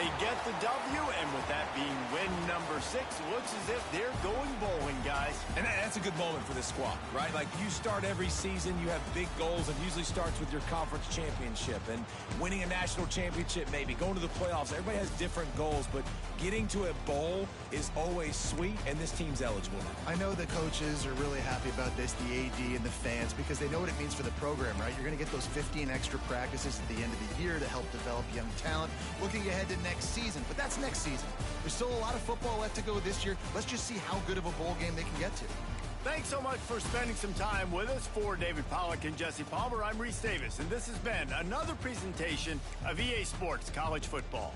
They get the W, and with that being win number 6, looks as if they're going bowling, guys. And that's a good moment for this squad, right? Like, you start every season, you have big goals. It usually starts with your conference championship and winning a national championship, maybe going to the playoffs. Everybody has different goals, but getting to a bowl is always sweet, and this team's eligible now. I know the coaches are really happy about this, the AD and the fans, because they know what it means for the program, right? You're going to get those 15 extra practices at the end of the year to help develop young talent. Looking ahead to next season, but that's next season. There's still a lot of football left to go this year. Let's just see how good of a bowl game they can get to. Thanks so much for spending some time with us. For David Pollack and Jesse Palmer, I'm Reese Davis, and this has been another presentation of EA Sports College Football.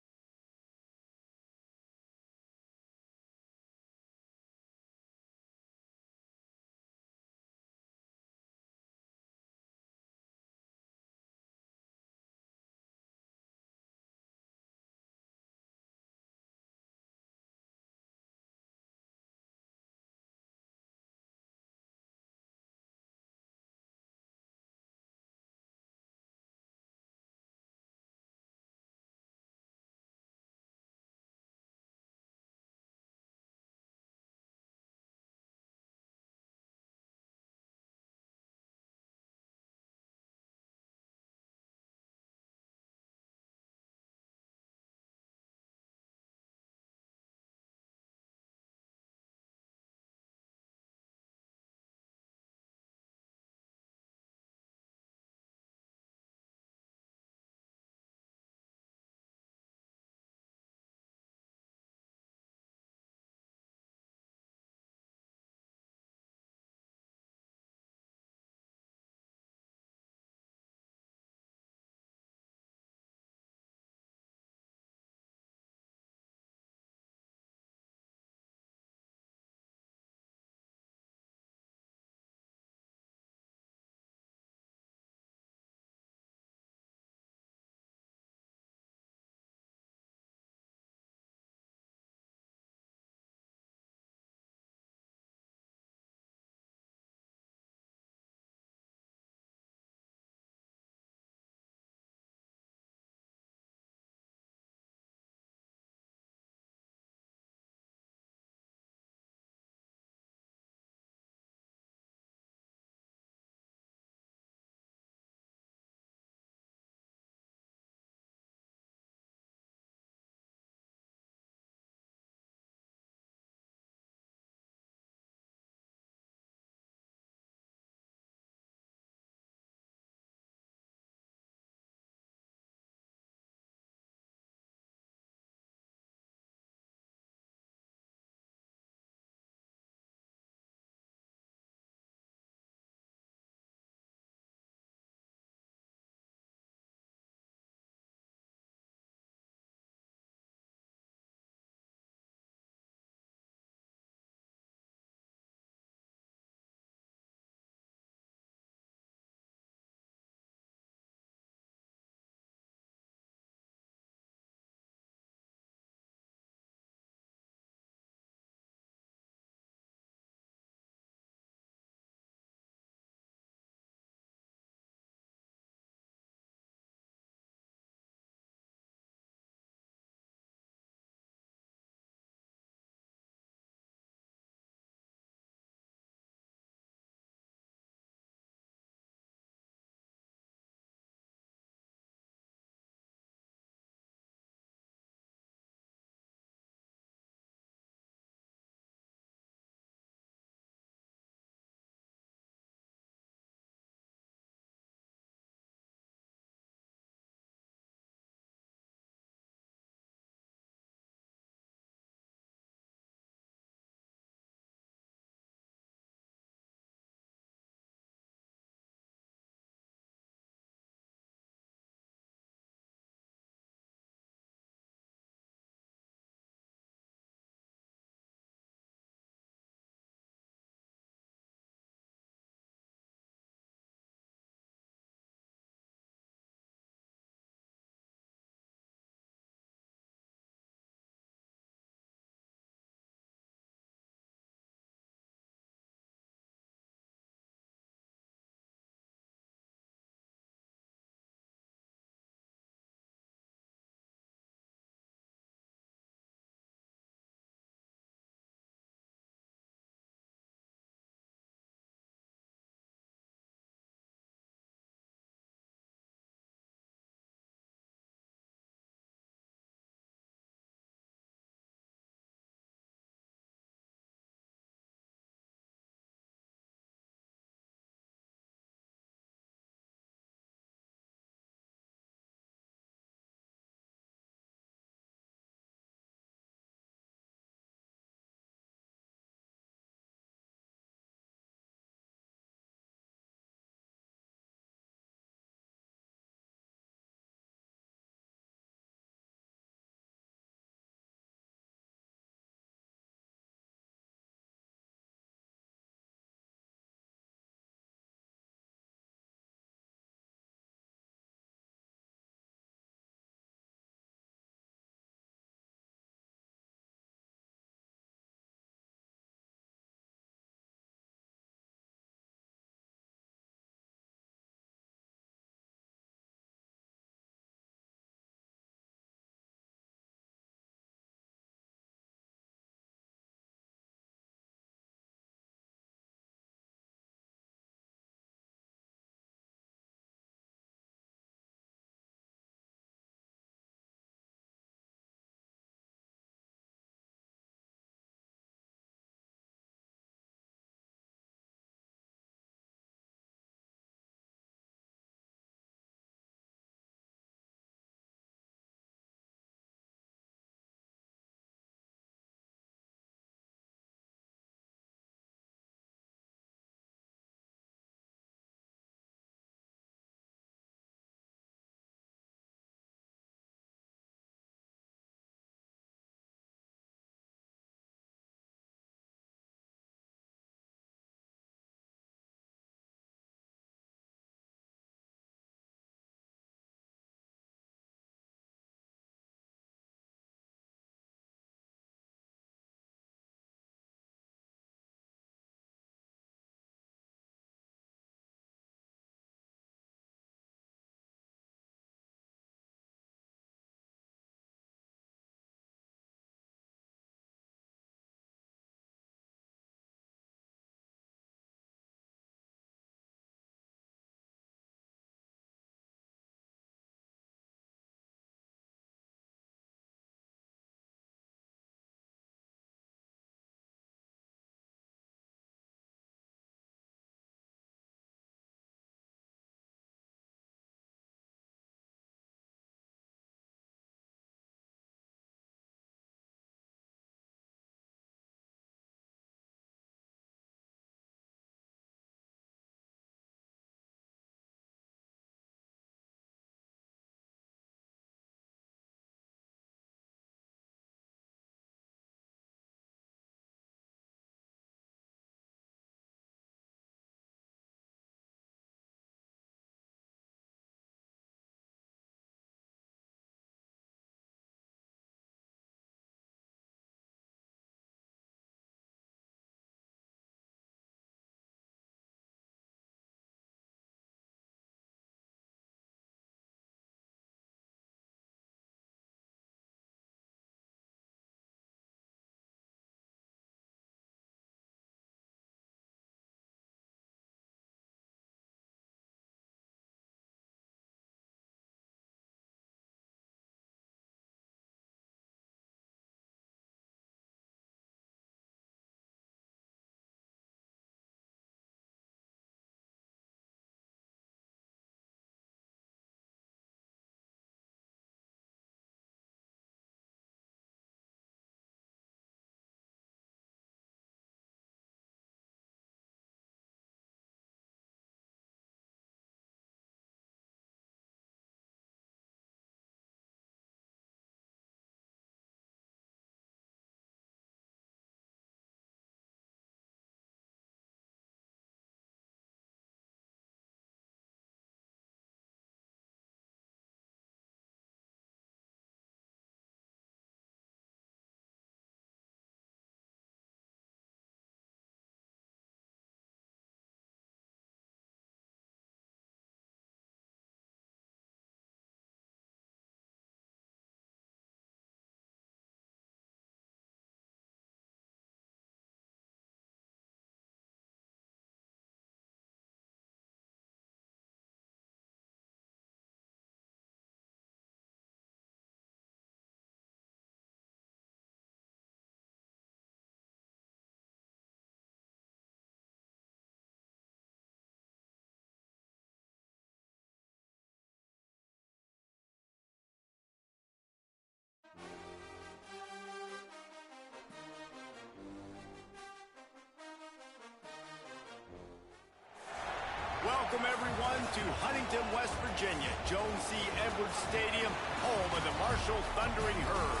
Welcome, everyone, to Huntington, West Virginia, Jones C. Edwards Stadium, home of the Marshall Thundering Herd.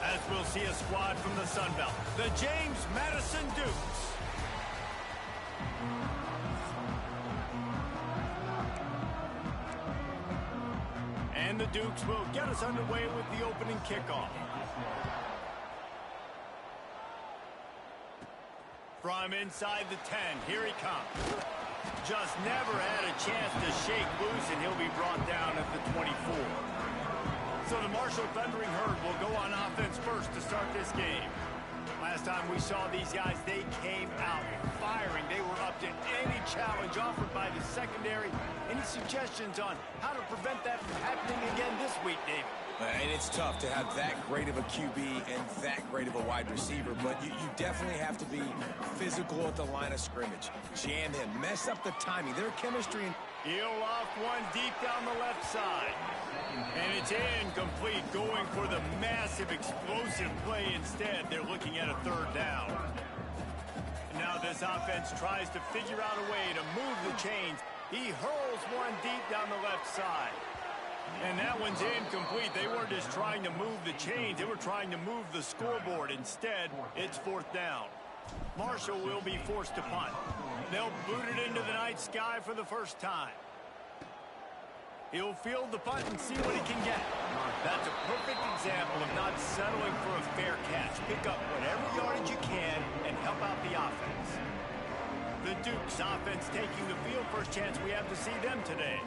As we'll see a squad from the Sun Belt, the James Madison Dukes. And the Dukes will get us underway with the opening kickoff. From inside the 10, here he comes. Just never had a chance to shake loose, and he'll be brought down at the 24. So the Marshall Thundering Herd will go on offense first to start this game. Last time we saw these guys, they came out firing. They were up to any challenge offered by the secondary. Any suggestions on how to prevent that from happening again this week, David? And it's tough to have that great of a QB and that great of a wide receiver, but you definitely have to be physical at the line of scrimmage. Jam him, mess up the timing. Their chemistry. He'll off one deep down the left side. And it's incomplete, going for the massive explosive play instead. They're looking at a third down. Now this offense tries to figure out a way to move the chains. He hurls one deep down the left side. And that one's incomplete. They weren't just trying to move the chains. They were trying to move the scoreboard. Instead, it's fourth down. Marshall will be forced to punt. They'll boot it into the night sky for the first time. He'll field the punt and see what he can get. That's a perfect example of not settling for a fair catch. Pick up whatever yardage you can and help out the offense. The Dukes offense taking the field. First chance we have to see them today.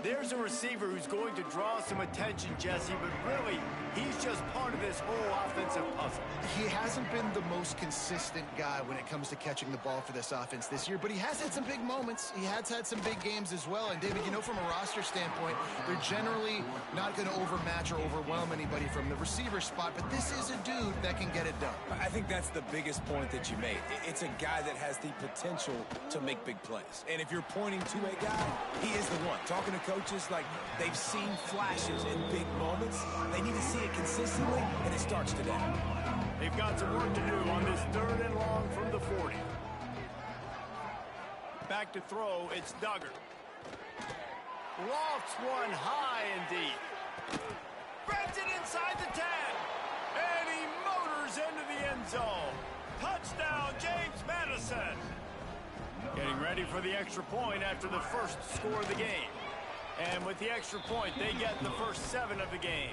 There's a receiver who's going to draw some attention, Jesse, but really, he's just part of this whole offensive puzzle. He hasn't been the most consistent guy when it comes to catching the ball for this offense this year, but he has had some big moments. He has had some big games as well. And, David, you know, from a roster standpoint, they're generally not going to overmatch or overwhelm anybody from the receiver spot, but this is a dude that can get it done. I think that's the biggest point that you made. It's a guy that has the potential to make big plays. And if you're pointing to a guy, he is the one. Talking to coaches, like, they've seen flashes in big moments. They need to see it consistently, and it starts today. They've got some work to do on this third and long from the 40. Back to throw, it's Duggar. Lofts one high and deep. Spreads it inside the 10. And he motors into the end zone. Touchdown, James Madison. Getting ready for the extra point after the first score of the game. And with the extra point, they get the first 7 of the game.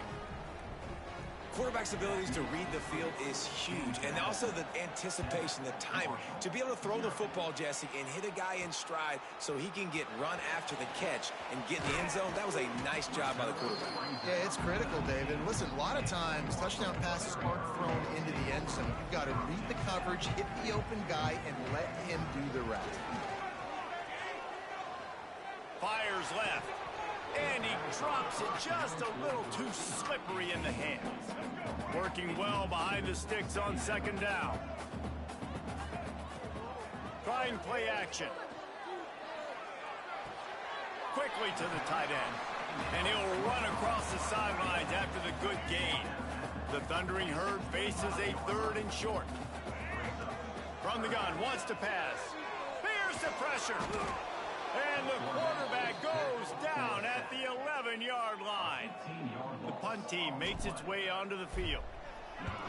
Quarterback's abilities to read the field is huge, and also the anticipation, the timing. To be able to throw the football, Jesse, and hit a guy in stride so he can get run after the catch and get in the end zone, that was a nice job by the quarterback. Yeah, it's critical, David. Listen, a lot of times, touchdown passes aren't thrown into the end zone. You've got to read the coverage, hit the open guy, and let him do the rest. Fires left. And he drops it just a little too slippery in the hands. Working well behind the sticks on second down. Trying play action. Quickly to the tight end. And he'll run across the sidelines after the good gain. The Thundering Herd faces a third and short. From the gun, wants to pass. Fears the pressure. And the quarterback goes down at the 11-yard line. The punt team makes its way onto the field.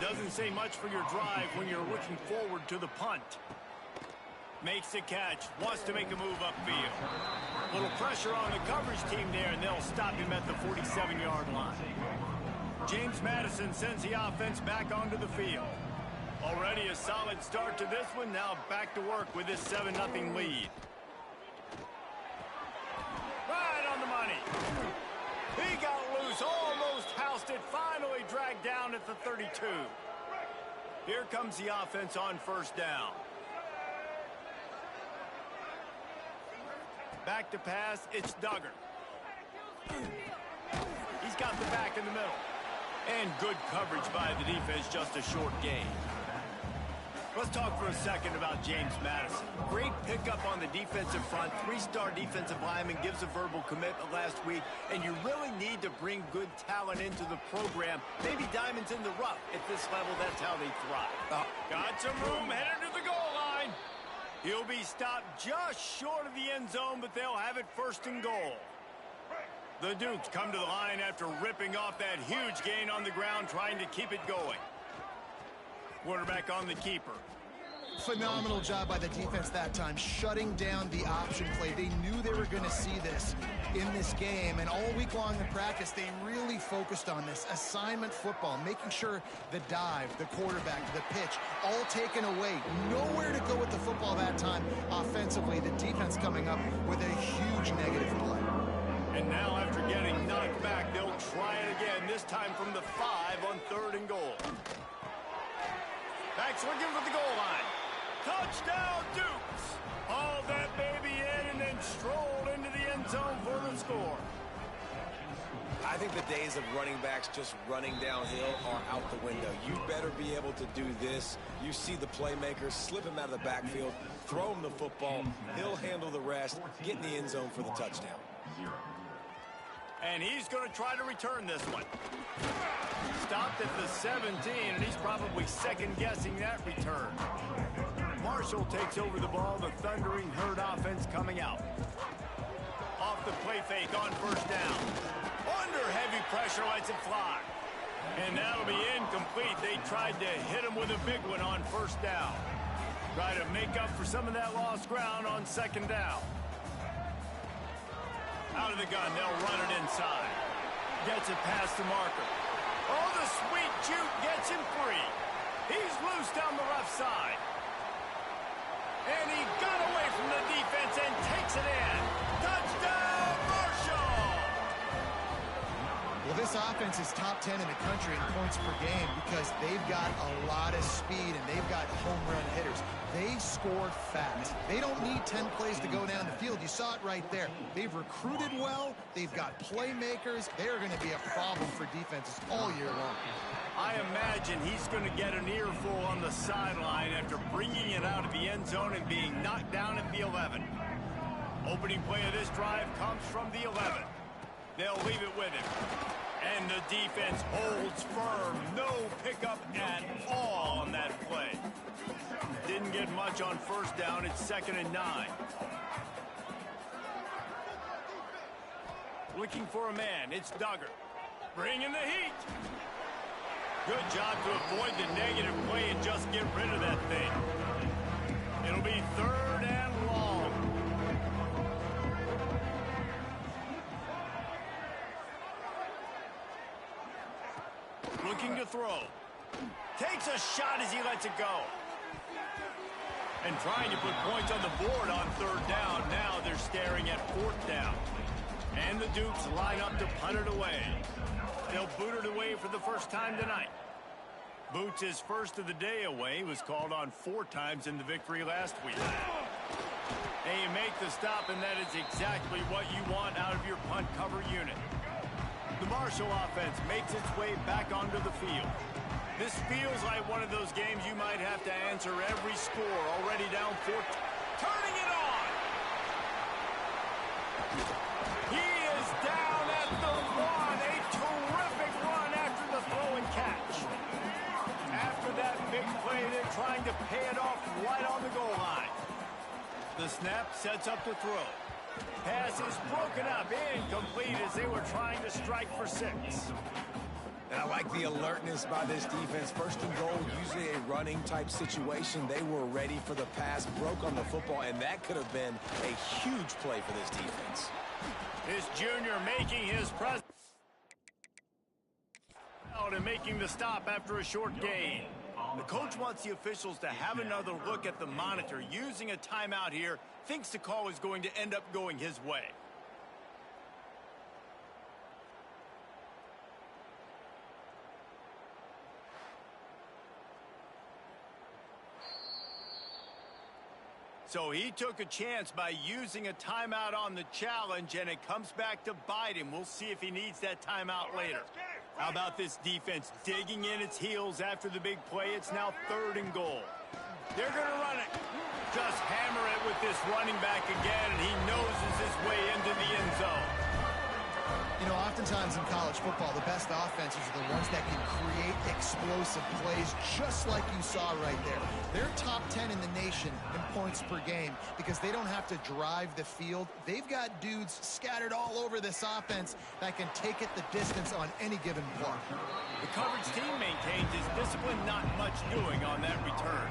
Doesn't say much for your drive when you're looking forward to the punt. Makes the catch, wants to make a move upfield. Little pressure on the coverage team there, and they'll stop him at the 47-yard line. James Madison sends the offense back onto the field. Already a solid start to this one. Now back to work with this 7-0 lead. Right on the money. He got loose, almost housed it, finally dragged down at the 32. Here comes the offense on first down. Back to pass, it's Duggar. He's got the back in the middle. And good coverage by the defense, just a short gain. Let's talk for a second about James Madison. Great pickup on the defensive front. 3-star defensive lineman, gives a verbal commitment last week. And you really need to bring good talent into the program. Maybe diamonds in the rough. At this level, that's how they thrive. Got some room, headed to the goal line. He'll be stopped just short of the end zone, but they'll have it 1st and goal. The Dukes come to the line after ripping off that huge gain on the ground, trying to keep it going. Quarterback on the keeper. Phenomenal job by the defense that time, shutting down the option play. They knew they were going to see this in this game, and all week long in practice, they really focused on this assignment football, making sure the dive, the quarterback, the pitch, all taken away. Nowhere to go with the football that time offensively. The defense coming up with a huge negative play. And now after getting knocked back, they'll try it again, this time from the 5 on 3rd and goal. Backs looking for the goal line. Touchdown, Dukes! Hauled that baby in and then strolled into the end zone for the score. I think the days of running backs just running downhill are out the window. You better be able to do this. You see the playmakers, slip him out of the backfield, throw him the football, he'll handle the rest, get in the end zone for the touchdown. And he's going to try to return this one. Stopped at the 17, and he's probably second-guessing that return. Marshall takes over the ball, the Thundering Herd offense coming out. Off the play fake on 1st down. Under heavy pressure, lets it fly. And that'll be incomplete. They tried to hit him with a big one on 1st down. Try to make up for some of that lost ground on 2nd down. Out of the gun, they'll run it inside. Gets it past the marker. Oh, the sweet juke gets him free. He's loose down the left side. And he got away from the defense and takes it in. Touchdown, Marshall! Well, this offense is top 10 in the country in points per game because they've got a lot of speed and they've got home run hitters. They score fast. They don't need 10 plays to go down the field. You saw it right there. They've recruited well. They've got playmakers. They're going to be a problem for defenses all year long. I imagine he's going to get an earful on the sideline after bringing it out of the end zone and being knocked down at the 11. Opening play of this drive comes from the 11. They'll leave it with him. And the defense holds firm. No pickup at all on that play. Didn't get much on 1st down. It's 2nd and 9. Looking for a man. It's Duggar. Bringing the heat. Good job to avoid the negative play and just get rid of that thing. It'll be 3rd and long. Looking to throw. Takes a shot as he lets it go. And trying to put points on the board on 3rd down. Now they're staring at 4th down. And the Dukes line up to punt it away. They'll boot it away for the first time tonight. Boots his first of the day away. He was called on 4 times in the victory last week. They make the stop, and that is exactly what you want out of your punt cover unit. The Marshall offense makes its way back onto the field. This feels like one of those games you might have to answer every score. Already down 4. Turning it on! He is down at the 1. A terrific run after the throw and catch. After that big play, they're trying to pay it off right on the goal line. The snap sets up the throw. Pass is broken up, incomplete as they were trying to strike for 6. And I like the alertness by this defense. 1st and goal, usually a running type situation. They were ready for the pass, broke on the football, and that could have been a huge play for this defense. This junior making his presence out and making the stop after a short gain. The coach wants the officials to have another look at the monitor. Using a timeout here, thinks the call is going to end up going his way. So he took a chance by using a timeout on the challenge, and it comes back to bite him. We'll see if he needs that timeout later. How about this defense digging in its heels after the big play? It's now 3rd and goal. They're going to run it. Just hammer it with this running back again, and he noses his way into the end zone. You know, oftentimes in college football, the best offenses are the ones that can create explosive plays, just like you saw right there. They're top 10 in the nation in points per game because they don't have to drive the field. They've got dudes scattered all over this offense that can take it the distance on any given play. The coverage team maintains his discipline, not much doing on that return.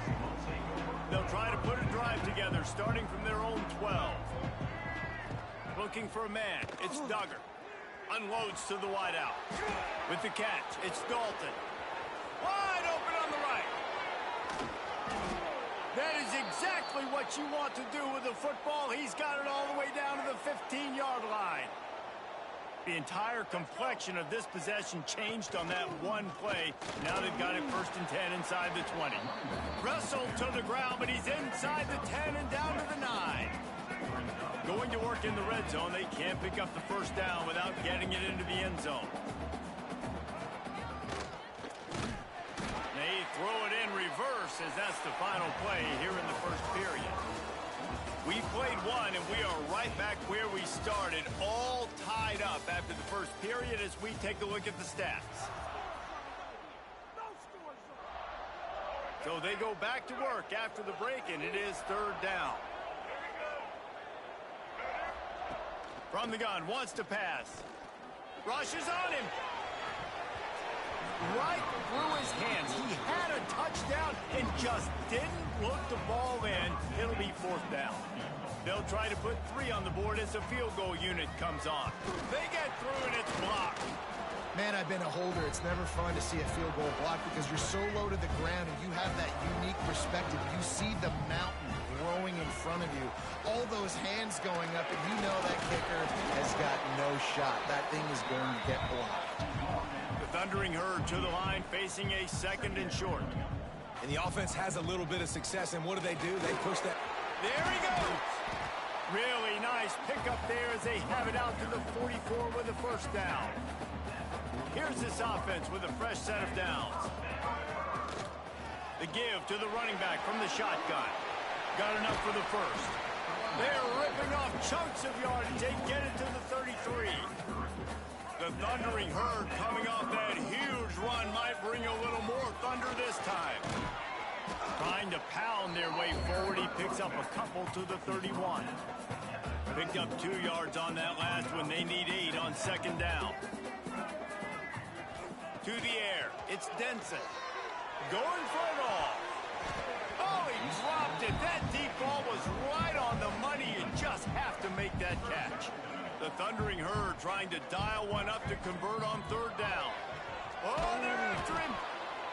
They'll try to put a drive together, starting from their own 12. Looking for a man, it's Duggar. Unloads to the wideout. With the catch, it's Dalton. Wide open on the right. That is exactly what you want to do with the football. He's got it all the way down to the 15-yard line. The entire complexion of this possession changed on that one play. Now they've got it 1st and 10 inside the 20. Wrestled to the ground, but he's inside the 10 and down to the 9. Going to work in the red zone, they can't pick up the first down without getting it into the end zone. They throw it in reverse as that's the final play here in the first period. We played one, and we are right back where we started, all tied up after the first period as we take a look at the stats. So they go back to work after the break, and it is 3rd down. From the gun, wants to pass. Rushes on him. Right through his hands. He had a touchdown and just didn't look the ball in. It'll be 4th down. They'll try to put 3 on the board as the field goal unit comes on. They get through and it's blocked. Man, I've been a holder. It's never fun to see a field goal blocked because you're so low to the ground and you have that unique perspective. You see the mountain growing in front of you. All those hands going up, and you know that kicker has got no shot. That thing is going to get blocked. The Thundering Herd to the line, facing a 2nd and short. And the offense has a little bit of success, and what do? They push that. There he goes. Really nice pickup there as they have it out to the 44 with a 1st down. Here's this offense with a fresh set of downs. The give to the running back from the shotgun. Got enough for the 1st. They're ripping off chunks of yardage. They get it to the 33. The Thundering Herd coming off that huge run might bring a little more thunder this time. Trying to pound their way forward. He picks up a couple to the 31. Picked up 2 yards on that last one. They need 8 on 2nd down. To the air. It's Denson. Going for it all. Oh, he dropped it. That deep ball was right on the money. You just have to make that catch. The Thundering Herd trying to dial one up to convert on 3rd down. Oh, they're after him.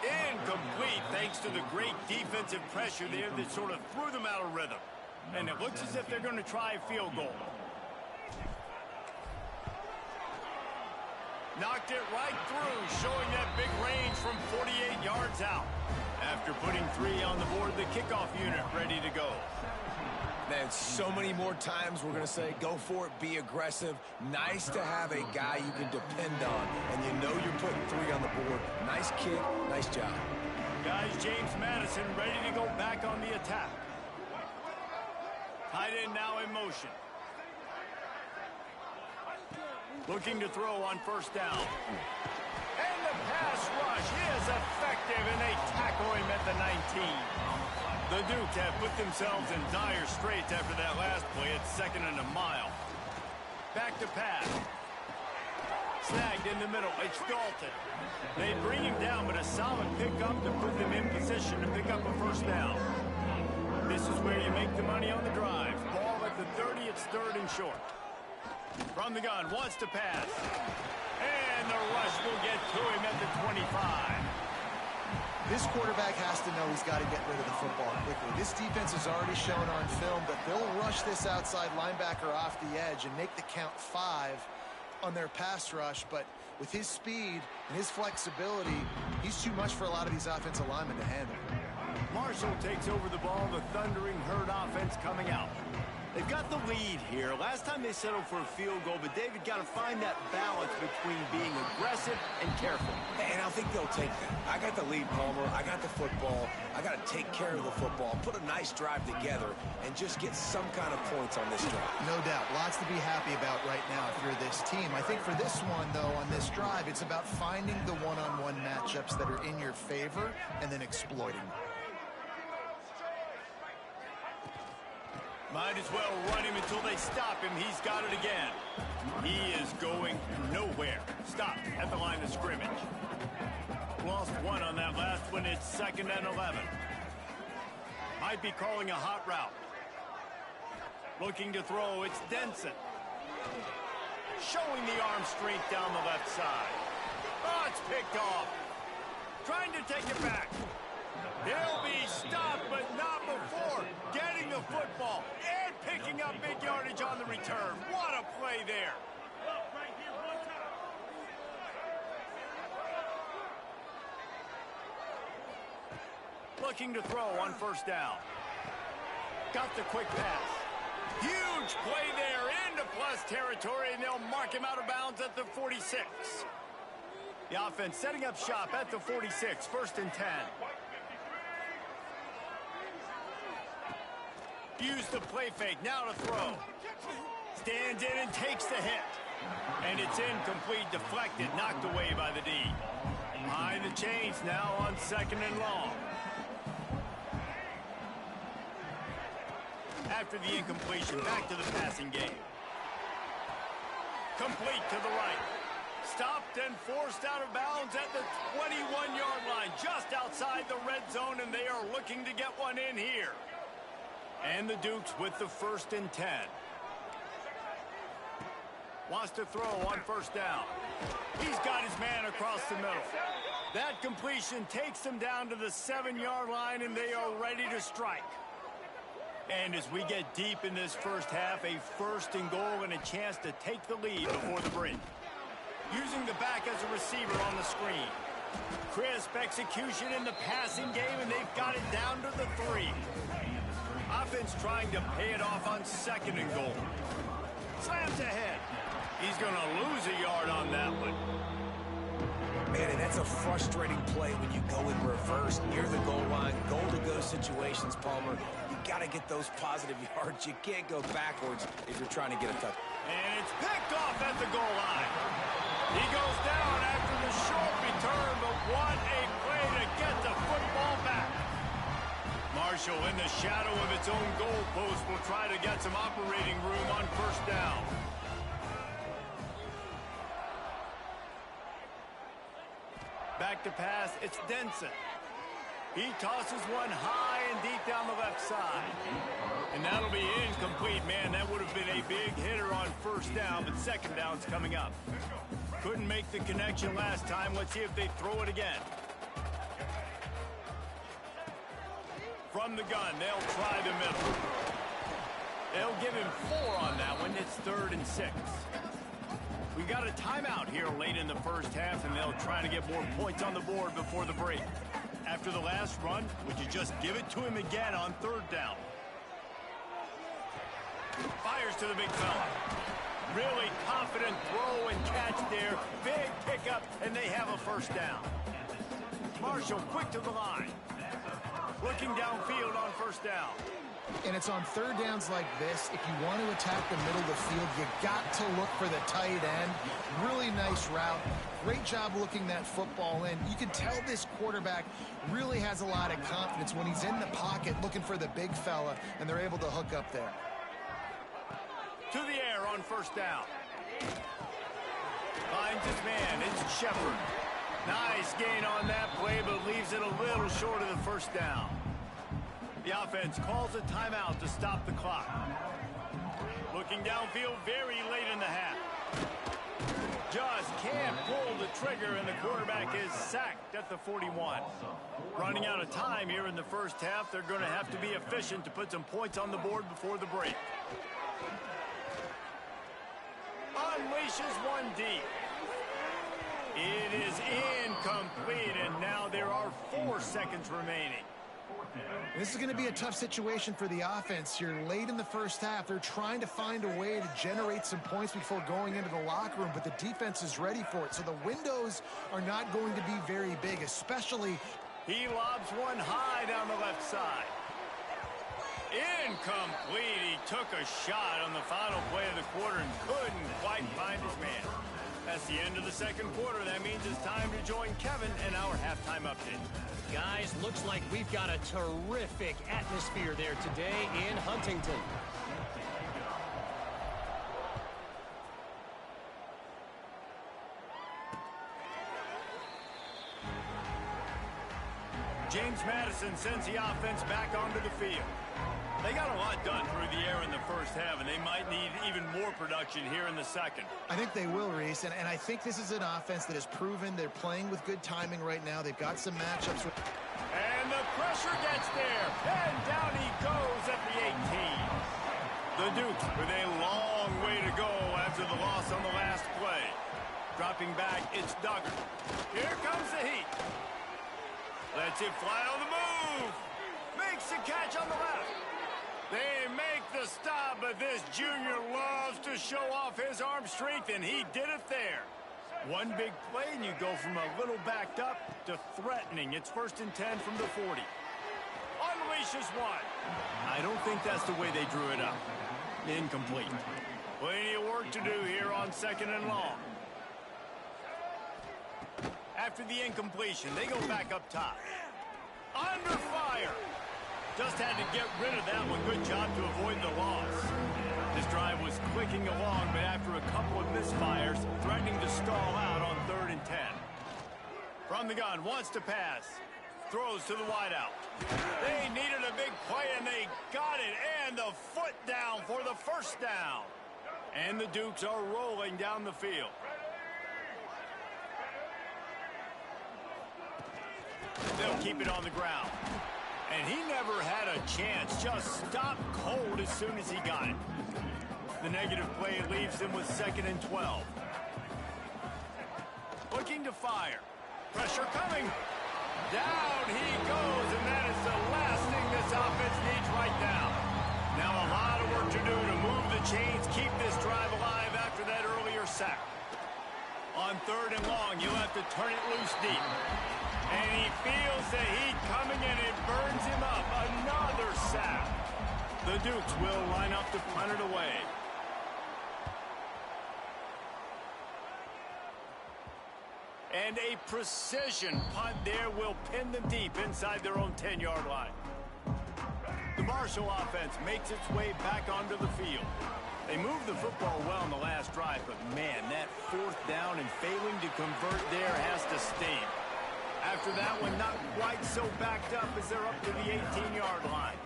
Incomplete thanks to the great defensive pressure there that sort of threw them out of rhythm. And it looks as if they're going to try a field goal. Knocked it right through, showing that big range from 48 yards out. After putting 3 on the board, the kickoff unit ready to go. Man, so many more times we're going to say, go for it, be aggressive. Nice to have a guy you can depend on, and you know you're putting 3 on the board. Nice kick, nice job. Guys, James Madison ready to go back on the attack. Tight end now in motion. Looking to throw on 1st down. And the pass rush is effective, and they tackle him at the 19. The Dukes have put themselves in dire straits after that last play. It's 2nd and a mile. Back to pass. Snagged in the middle. It's Dalton. They bring him down, but a solid pickup to put them in position to pick up a 1st down. This is where you make the money on the drive. Ball at the 30. It's 3rd and short. From the gun, wants to pass. And the rush will get to him at the 25. This quarterback has to know he's got to get rid of the football quickly. This defense has already shown on film that they'll rush this outside linebacker off the edge and make the count 5 on their pass rush. But with his speed and his flexibility, he's too much for a lot of these offensive linemen to handle. Marshall takes over the ball. The Thundering Herd offense coming out. They've got the lead here. Last time they settled for a field goal, but David got to find that balance between being aggressive and careful. And I think they'll take that. I got the lead, Palmer. I got the football. I got to take care of the football, put a nice drive together, and just get some kind of points on this drive. No doubt. Lots to be happy about right now if you're this team. I think for this one, though, on this drive, it's about finding the one-on-one matchups that are in your favor and then exploiting them. Might as well run him until they stop him. He's got it again. He is going nowhere. Stop at the line of scrimmage. Lost one on that last one. It's 2nd and 11. Might be calling a hot route. Looking to throw. It's Denson. Showing the arm strength down the left side. Oh, it's picked off. Trying to take it back. He'll be stopped, but not before getting the football and picking up big yardage on the return. What a play there. Looking to throw on 1st down. Got the quick pass. Huge play there into plus territory, and they'll mark him out of bounds at the 46. The offense setting up shop at the 46, 1st and 10. Use the play fake, now to throw. Stands in and takes the hit. And it's incomplete, deflected, knocked away by the D. Behind the chains now on 2nd and long. After the incompletion, back to the passing game. Complete to the right. Stopped and forced out of bounds at the 21-yard line, just outside the red zone, and they are looking to get one in here. And the Dukes with the 1st and 10. Wants to throw on 1st down. He's got his man across the middle. That completion takes them down to the 7-yard line, and they are ready to strike. And as we get deep in this first half, a 1st and goal and a chance to take the lead before the break. Using the back as a receiver on the screen. Crisp execution in the passing game, and they've got it down to the 3. Offense trying to pay it off on 2nd and goal. Slams ahead. He's going to lose a yard on that one. Man, and that's a frustrating play when you go in reverse near the goal line. Goal-to-go situations, Palmer. You got to get those positive yards. You can't go backwards if you're trying to get a touchdown. And it's picked off at the goal line. He goes down after the short return, but what a play to get the football back. Marshall in the shadow of its own goal post will try to get some operating room on 1st down. Back to pass, it's Denson. He tosses one high and deep down the left side. And that'll be incomplete, man. That would have been a big hitter on 1st down, but 2nd down's coming up. Couldn't make the connection last time. Let's see if they throw it again. From the gun, they'll try the middle. They'll give him 4 on that one. It's 3rd and 6. We got a timeout here late in the first half, and they'll try to get more points on the board before the break. After the last run, would you just give it to him again on 3rd down? Fires to the big fella. Really confident throw and catch there. Big pickup, and they have a 1st down. Marshall quick to the line. Looking downfield on 1st down. And it's on 3rd downs like this. If you want to attack the middle of the field, you got to look for the tight end. Really nice route. Great job looking that football in. You can tell this quarterback really has a lot of confidence when he's in the pocket looking for the big fella, and they're able to hook up there. To the air on 1st down. Finds his man. It's Shepard. Nice gain on that play, but leaves it a little short of the 1st down. The offense calls a timeout to stop the clock. Looking downfield very late in the half. Just can't pull the trigger, and the quarterback is sacked at the 41. Running out of time here in the first half. They're going to have to be efficient to put some points on the board before the break. Unleashes one deep. It is incomplete, and now there are 4 seconds remaining. This is going to be a tough situation for the offense here. Late in the first half, they're trying to find a way to generate some points before going into the locker room, but the defense is ready for it. So the windows are not going to be very big, especially... He lobs one high down the left side. Incomplete. He took a shot on the final play of the quarter and couldn't quite find his man. That's the end of the second quarter. That means it's time to join Kevin in our halftime update. Guys, looks like we've got a terrific atmosphere there today in Huntington. James Madison sends the offense back onto the field. They got a lot done through the air in the first half, and they might need even more production here in the second. I think they will, Reese, and I think this is an offense that has proven they're playing with good timing right now. They've got some matchups. And the pressure gets there, and down he goes at the 18. The Dukes with a long way to go after the loss on the last play. Dropping back, it's Duggar. Here comes the heat. Lets it fly on the move. Makes the catch on the left. They make the stop, but this junior loves to show off his arm strength, and he did it there. One big play, and you go from a little backed up to threatening. It's 1st and 10 from the 40. Unleashes one. I don't think that's the way they drew it up. Incomplete. Plenty of work to do here on 2nd and long. After the incompletion, they go back up top. Under fire. Just had to get rid of that one. Good job to avoid the loss. This drive was clicking along, but after a couple of misfires, threatening to stall out on 3rd and 10. From the gun, wants to pass. Throws to the wideout. They needed a big play, and they got it. And the foot down for the first down. And the Dukes are rolling down the field. They'll keep it on the ground. And he never had a chance. Just stopped cold as soon as he got it. The negative play leaves him with 2nd and 12. Looking to fire. Pressure coming. Down he goes, and that is the last thing this offense needs right now. Now a lot of work to do to move the chains, keep this drive alive after that earlier sack. On 3rd and long, you'll have to turn it loose deep. And he feels the heat coming, and it burns him up. Another sack. The Dukes will line up to punt it away. And a precision punt there will pin them deep inside their own 10-yard line. The Marshall offense makes its way back onto the field. They moved the football well in the last drive, but man, that 4th down and failing to convert there has to sting. After that one, not quite so backed up as they're up to the 18-yard line.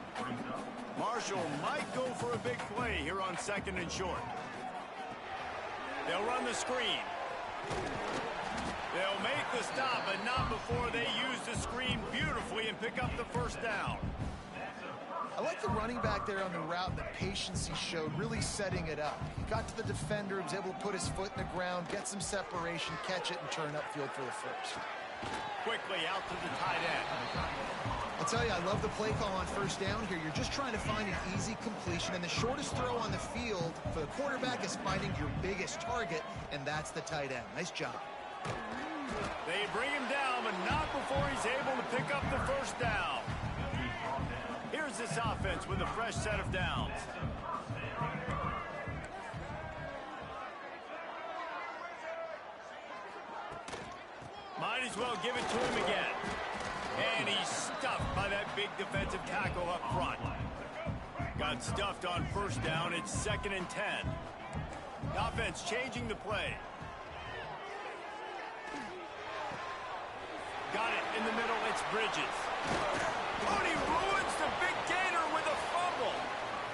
Marshall might go for a big play here on 2nd and short. They'll run the screen. They'll make the stop, but not before they use the screen beautifully and pick up the first down. I like the running back there on the route and the patience he showed, really setting it up. He got to the defender, was able to put his foot in the ground, get some separation, catch it, and turn upfield for the first. Quickly out to the tight end. I'll tell you, I love the play call on 1st down here. You're just trying to find an easy completion, and the shortest throw on the field for the quarterback is finding your biggest target, and that's the tight end. Nice job. They bring him down, but not before he's able to pick up the first down. Here's this offense with a fresh set of downs. Might as well give it to him again. And he's stuffed by that big defensive tackle up front. Got stuffed on 1st down. It's 2nd and 10. The offense changing the play. Got it in the middle. It's Bridges. Oh, and he ruins the big gainer with a fumble.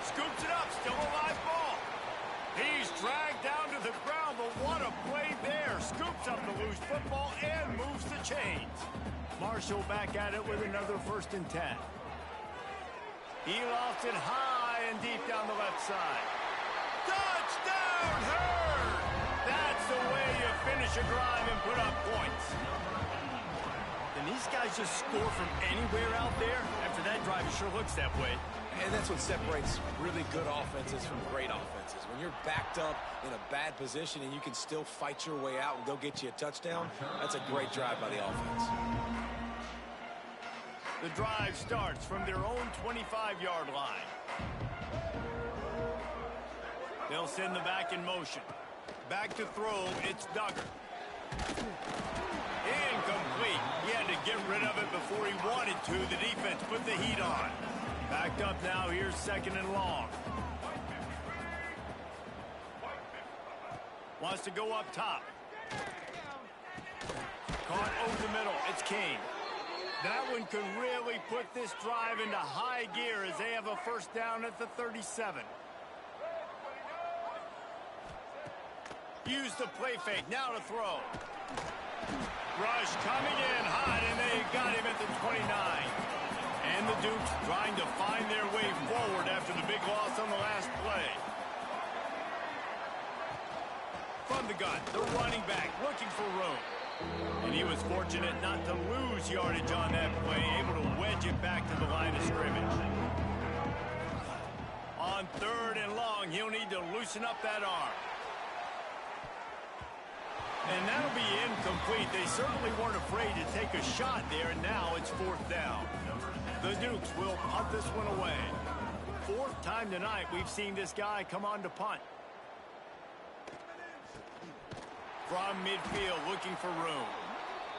Scoops it up. Still a live ball. He's dragged down to the ground, but what a play there. Scoops up the loose football and moves the chains. Marshall back at it with another 1st and 10. He lofts it high and deep down the left side. Touchdown, Herd! That's the way you finish a drive and put up points. And these guys guys just score from anywhere out there? After that drive, it sure looks that way. And that's what separates really good offenses from great offenses. When you're backed up in a bad position and you can still fight your way out and go get you a touchdown, that's a great drive by the offense. The drive starts from their own 25-yard line. They'll send the back in motion. Back to throw, it's Duggar. Incomplete. He had to get rid of it before he wanted to. The defense put the heat on. Backed up now, here's 2nd and long. Wants to go up top. Caught over the middle, it's Kane. That one could really put this drive into high gear as they have a first down at the 37. Use the play fake, now to throw. Rush coming in hot, and they got him at the 29. And the Dukes trying to find their way forward after the big loss on the last play. From the gun, the running back looking for room. And he was fortunate not to lose yardage on that play, able to wedge it back to the line of scrimmage. On 3rd and long, he'll need to loosen up that arm. And that'll be incomplete. They certainly weren't afraid to take a shot there, and now it's 4th down. The Dukes will punt this one away. 4th time tonight we've seen this guy come on to punt. From midfield, looking for room.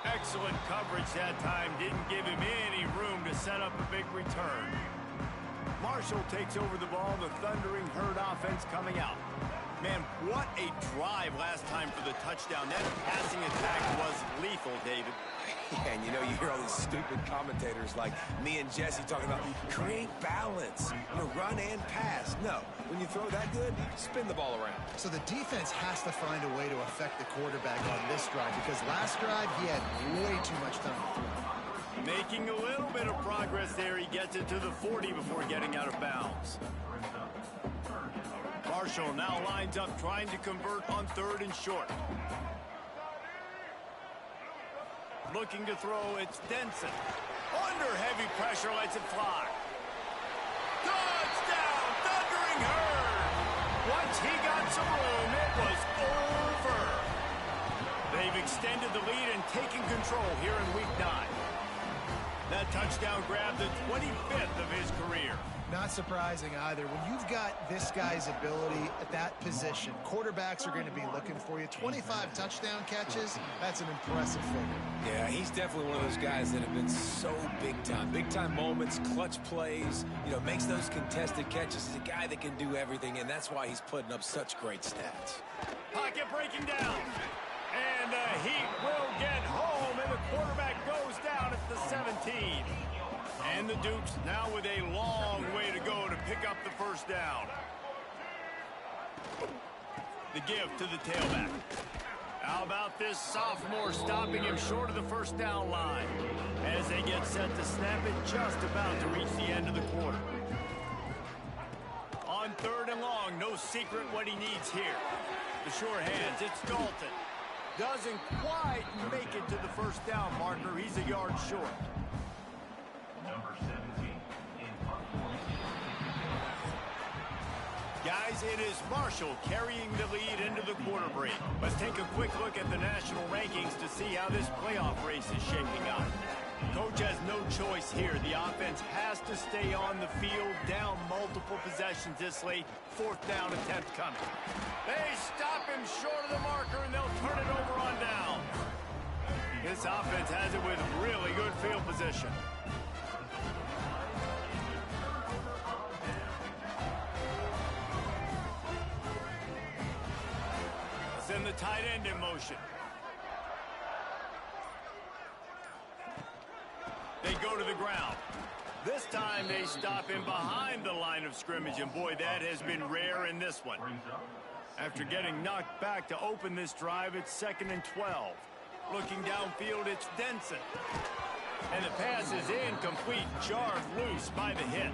Excellent coverage that time. Didn't give him any room to set up a big return. Marshall takes over the ball. The Thundering Herd offense coming out. Man, what a drive last time for the touchdown. That passing attack was lethal, David. Yeah, and you know, you hear all these stupid commentators like me and Jesse talking about create balance, run and pass. No, when you throw that good, spin the ball around. So the defense has to find a way to affect the quarterback on this drive because last drive he had way too much time to throw. Making a little bit of progress there. He gets it to the 40 before getting out of bounds. Marshall now lines up trying to convert on 3rd and short. Looking to throw, it's Denson. Under heavy pressure, lets it fly. Touchdown, Thundering Herd! Once he got some room, it was over. They've extended the lead and taken control here in Week 9. That touchdown grabbed the 25th of his career. Not surprising either. When you've got this guy's ability at that position, quarterbacks are going to be looking for you. 25 touchdown catches, that's an impressive figure. Yeah, he's definitely one of those guys that have been so big time. Big time moments, clutch plays, makes those contested catches. He's a guy that can do everything, and that's why he's putting up such great stats. Pocket breaking down. And the Heat will get home, and the quarterback goes down at the 17. And the Dukes now with a long way to go to pick up the first down. The give to the tailback. How about this sophomore stopping him short of the first down line as they get set to snap it, just about to reach the end of the quarter. On 3rd and long, no secret what he needs here. The sure hands, it's Dalton. Doesn't quite make it to the first down marker. He's a yard short. Number 17 in punt formation. Guys, it is Marshall carrying the lead into the quarter break. Let's take a quick look at the national rankings to see how this playoff race is shaping up. Coach has no choice here. The offense has to stay on the field, down multiple possessions this late. 4th down attempt coming. They stop him short of the marker, and they'll turn it over on down. This offense has it with really good field position. Send the tight end in motion. They go to the ground. This time they stop him behind the line of scrimmage, and boy, that has been rare in this one. After getting knocked back to open this drive, it's 2nd and 12. Looking downfield, it's Denson. And the pass is incomplete, jarred loose by the hit.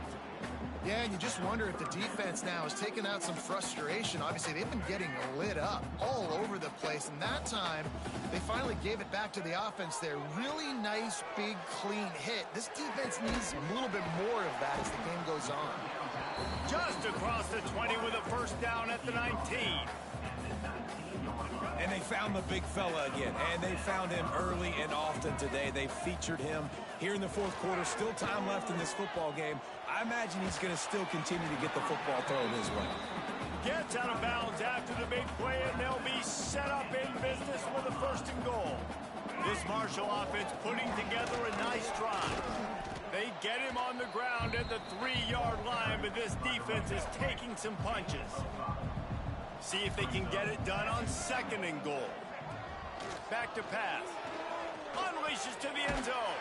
Yeah, and you just wonder if the defense now has taken out some frustration. Obviously, they've been getting lit up all over the place, and that time they finally gave it back to the offense there. Really nice, big, clean hit. This defense needs a little bit more of that as the game goes on. Just across the 20 with a first down at the 19. And they found the big fella again, and they found him early and often today. They featured him here in the fourth quarter. Still time left in this football game. I imagine he's going to still continue to get the football thrown his way. Gets out of bounds after the big play, and they'll be set up in business with a first and goal. This Marshall offense putting together a nice drive. They get him on the ground at the 3-yard line, but this defense is taking some punches. See if they can get it done on second and goal. Back to pass. Unleashes to the end zone.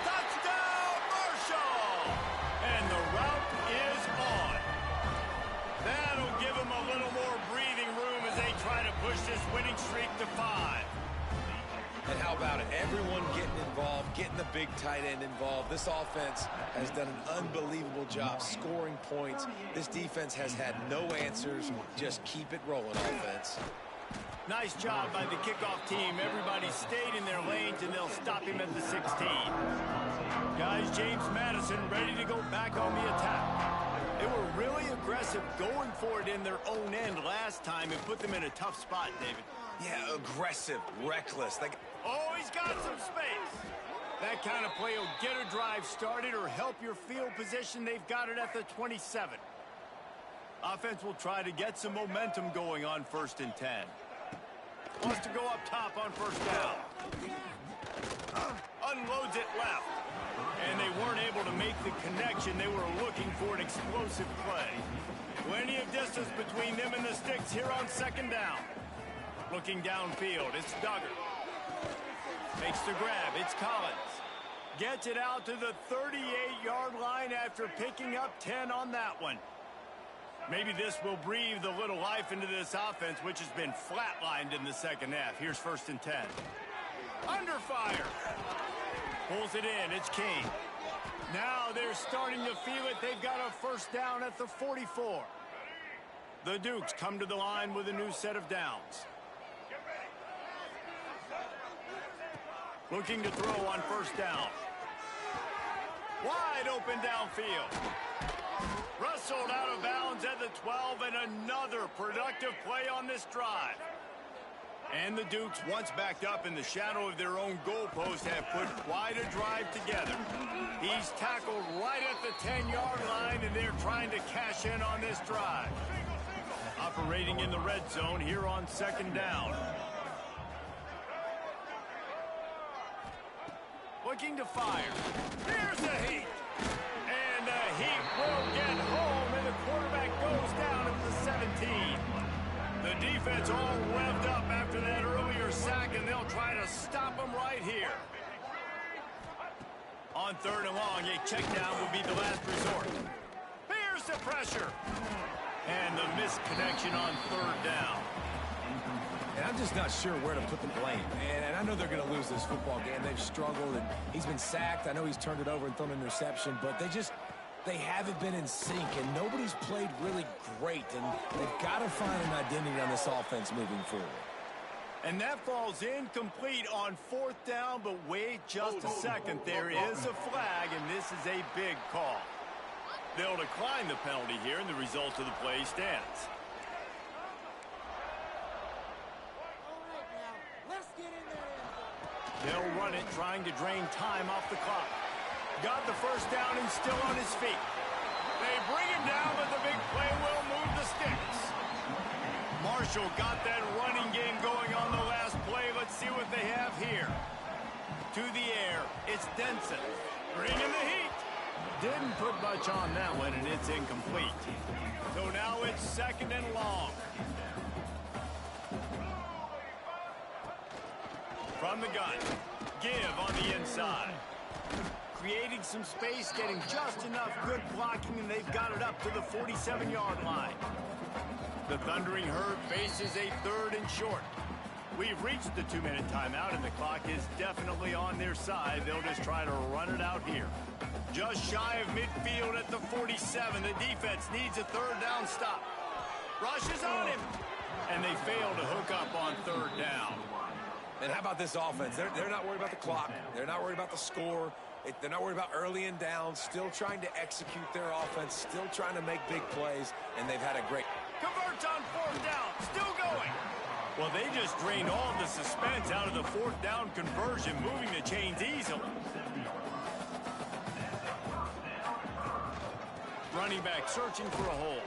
Touchdown, Marshall! And the route is on. That'll give them a little more breathing room as they try to push this winning streak to 5. And how about it? Everyone getting involved, getting the big tight end involved. This offense has done an unbelievable job scoring points. This defense has had no answers. Just keep it rolling, offense. Nice job by the kickoff team. Everybody stayed in their lanes, and they'll stop him at the 16. Guys, James Madison ready to go back on the attack. They were really aggressive going for it in their own end last time and put them in a tough spot, David. Yeah, aggressive, reckless. Oh, he's got some space. That kind of play will get a drive started or help your field position. They've got it at the 27. Offense will try to get some momentum going on 1st and 10. Wants to go up top on first down. Unloads it left. And they weren't able to make the connection. They were looking for an explosive play. Plenty of distance between them and the sticks here on 2nd down. Looking downfield, it's Duggar. Makes the grab, it's Collins. Gets it out to the 38-yard line after picking up 10 on that one. Maybe this will breathe a little life into this offense, which has been flatlined in the second half. Here's 1st and 10. Under fire. Pulls it in, it's King. Now they're starting to feel it. They've got a first down at the 44. The Dukes come to the line with a new set of downs. Looking to throw on first down. Wide open downfield. Wrestled out of bounds at the 12, and another productive play on this drive. And the Dukes, once backed up in the shadow of their own goalpost, have put quite a drive together. He's tackled right at the 10-yard line, and they're trying to cash in on this drive. Operating in the red zone here on 2nd down. Looking to fire. Here's the heat. And the heat will get home, and the quarterback goes down at the 17. The defense all revved up after that earlier sack, and they'll try to stop them right here. On 3rd and long, a check down will be the last resort. Here's the pressure. And the missed connection on 3rd down. And I'm just not sure where to put the blame. And I know they're going to lose this football game. They've struggled, and he's been sacked. I know he's turned it over and thrown an interception, but they haven't been in sync, and nobody's played really great. And they've got to find an identity on this offense moving forward. And that falls incomplete on 4th down, but wait just a second. There is a flag, and this is a big call. They'll decline the penalty here, and the result of the play stands. They'll run it, trying to drain time off the clock. Got the first down and still on his feet. They bring him down, but the big play will move the sticks. Marshall got that running game going on the last play. Let's see what they have here. To the air, it's Denson. Bringing the heat. Didn't put much on that one, and it's incomplete. So now it's 2nd and long. From the gun, give on the inside. Creating some space, getting just enough good blocking, and they've got it up to the 47-yard line. The Thundering Herd faces a 3rd and short. We've reached the 2-minute timeout, and the clock is definitely on their side. They'll just try to run it out here. Just shy of midfield at the 47. The defense needs a third down stop. Rushes on him. And they fail to hook up on third down. And how about this offense? They're not worried about the clock. They're not worried about the score. They're not worried about early and down. Still trying to execute their offense. Still trying to make big plays. And they've had a great... Converts on fourth down. Still going. Well, they just drained all of the suspense out of the fourth down conversion, moving the chains easily. Running back searching for a hole.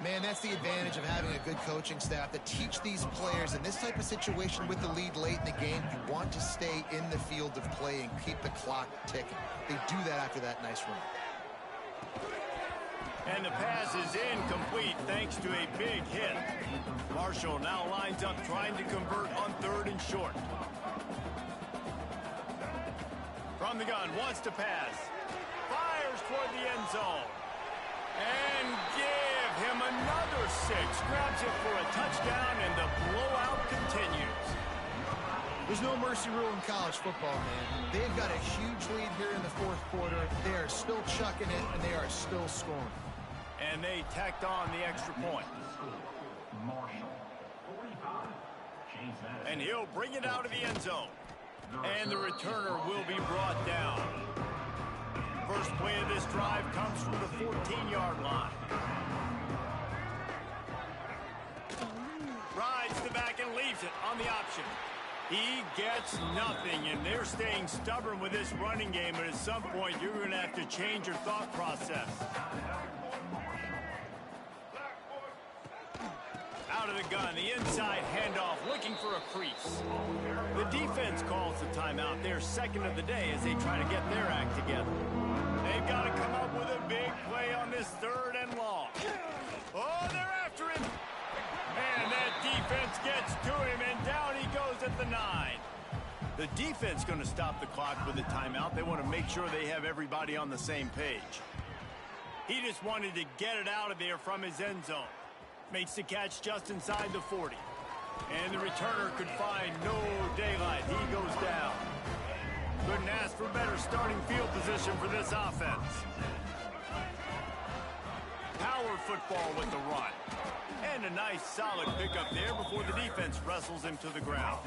Man, that's the advantage of having a good coaching staff that teach these players in this type of situation with the lead late in the game. You want to stay in the field of play and keep the clock ticking. They do that after that nice run. And the pass is incomplete thanks to a big hit. Marshall now lines up trying to convert on third and short. From the gun, wants to pass. Fires toward the end zone. And give him another 6. Grabs it for a touchdown, and the blowout continues. There's no mercy rule in college football, man. They've got a huge lead here in the fourth quarter. They are still chucking it, and they are still scoring. And they tacked on the extra point. And he'll bring it out of the end zone. And the returner will be brought down. First play of this drive comes from the 14-yard line. Rides the back and leaves it on the option. He gets nothing, and they're staying stubborn with this running game, but at some point you're going to have to change your thought process. Out of the gun, the inside handoff, looking for a crease. The defense calls the timeout. They're second of the day as they try to get their act together. They've got to come up with a big play on this third and long. Oh, they're after him. And that defense gets to him, and down he goes at the 9. The defense going to stop the clock with a timeout. They want to make sure they have everybody on the same page. He just wanted to get it out of there from his end zone. Makes the catch just inside the 40. And the returner could find no daylight. He goes down. Couldn't ask for better starting field position for this offense. Power football with the run. And a nice solid pickup there before the defense wrestles him to the ground.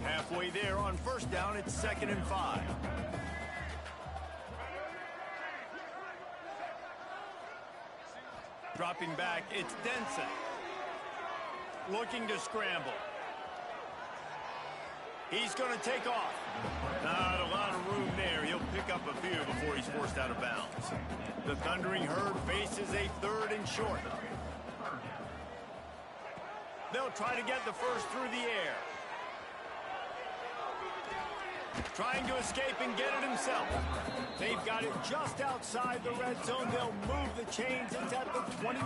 Halfway there on first down, it's 2nd and 5. Dropping back, it's Denson. Looking to scramble. He's going to take off. Not a lot of room there. He'll pick up a few before he's forced out of bounds. The Thundering Herd faces a 3rd and short. They'll try to get the first through the air. Trying to escape and get it himself. They've got it just outside the red zone. They'll move the chains. It's at the 21.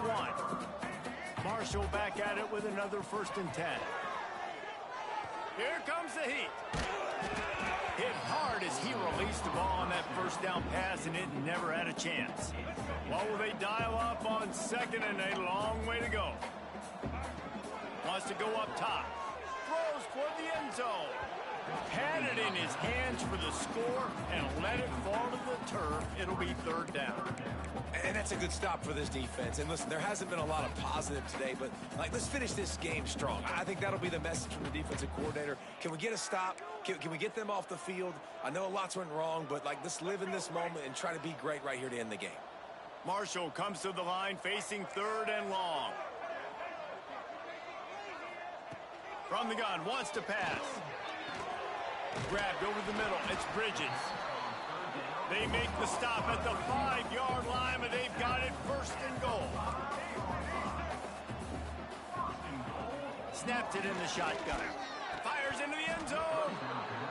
Marshall back at it with another 1st and 10. Here comes the heat. Hit hard as he released the ball on that first down pass, and it never had a chance. What will they dial up on 2nd and a long way to go? Wants to go up top. Throws toward the end zone. Had it in his hands for the score and let it fall to the turf. It'll be 3rd down. And that's a good stop for this defense. And listen, there hasn't been a lot of positive today, but let's finish this game strong. I think that'll be the message from the defensive coordinator. Can we get a stop? Can we get them off the field? I know lots went wrong, but let's live in this moment and try to be great right here to end the game. Marshall comes to the line facing 3rd and long. From the gun, wants to pass. Grabbed over the middle. It's Bridges. They make the stop at the 5-yard line, but they've got it 1st and goal. Snapped it in the shotgun. Fires into the end zone.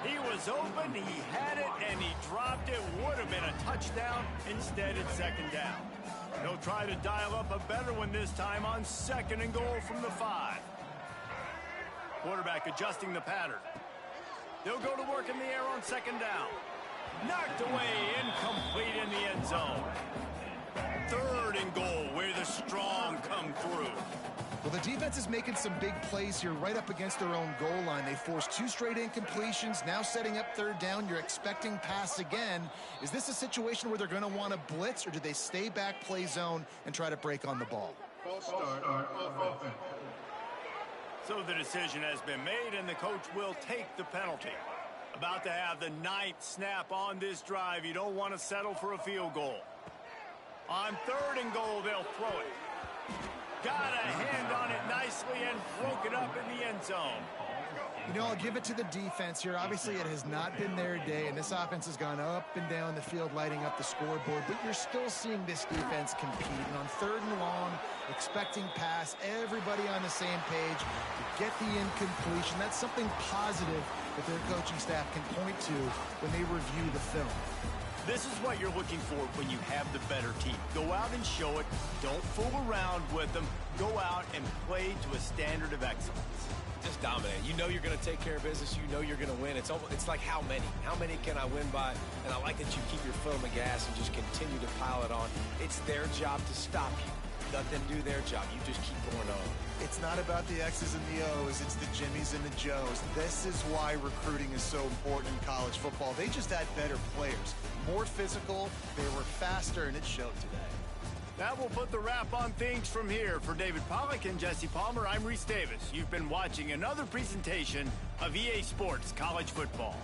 He was open, he had it, and he dropped it. Would have been a touchdown. Instead, it's 2nd down. They'll try to dial up a better one this time on 2nd and goal from the 5. Quarterback adjusting the pattern. They'll go to work in the air on 2nd down. Knocked away, incomplete in the end zone. 3rd and goal, where the strong come through. Well, the defense is making some big plays here right up against their own goal line. They forced 2 straight incompletions, now setting up 3rd down. You're expecting pass again. Is this a situation where they're going to want to blitz, or do they stay back, play zone, and try to break on the ball? False start on offense. So the decision has been made, and the coach will take the penalty. About to have the 9th snap on this drive. You don't want to settle for a field goal. On 3rd and goal, they'll throw it. Got a hand on it nicely and broke it up in the end zone. You know, I'll give it to the defense here. Obviously, it has not been their day, and this offense has gone up and down the field, lighting up the scoreboard, but you're still seeing this defense compete. And on 3rd and long, expecting pass, everybody on the same page to get the incompletion. That's something positive that their coaching staff can point to when they review the film. This is what you're looking for when you have the better team. Go out and show it. Don't fool around with them. Go out and play to a standard of excellence. Just dominate. You know you're going to take care of business. You know you're going to win. It's like how many? How many can I win by? And I like that you keep your foot on the gas and just continue to pile it on. It's their job to stop you. Let them do their job. You just keep going on. It's not about the X's and the O's. It's the Jimmies and the Joes. This is why recruiting is so important in college football. They just had better players, more physical, they were faster, and it showed today. That will put the wrap on things from here. For David Pollack and Jesse Palmer, I'm Reese Davis. You've been watching another presentation of EA Sports College Football.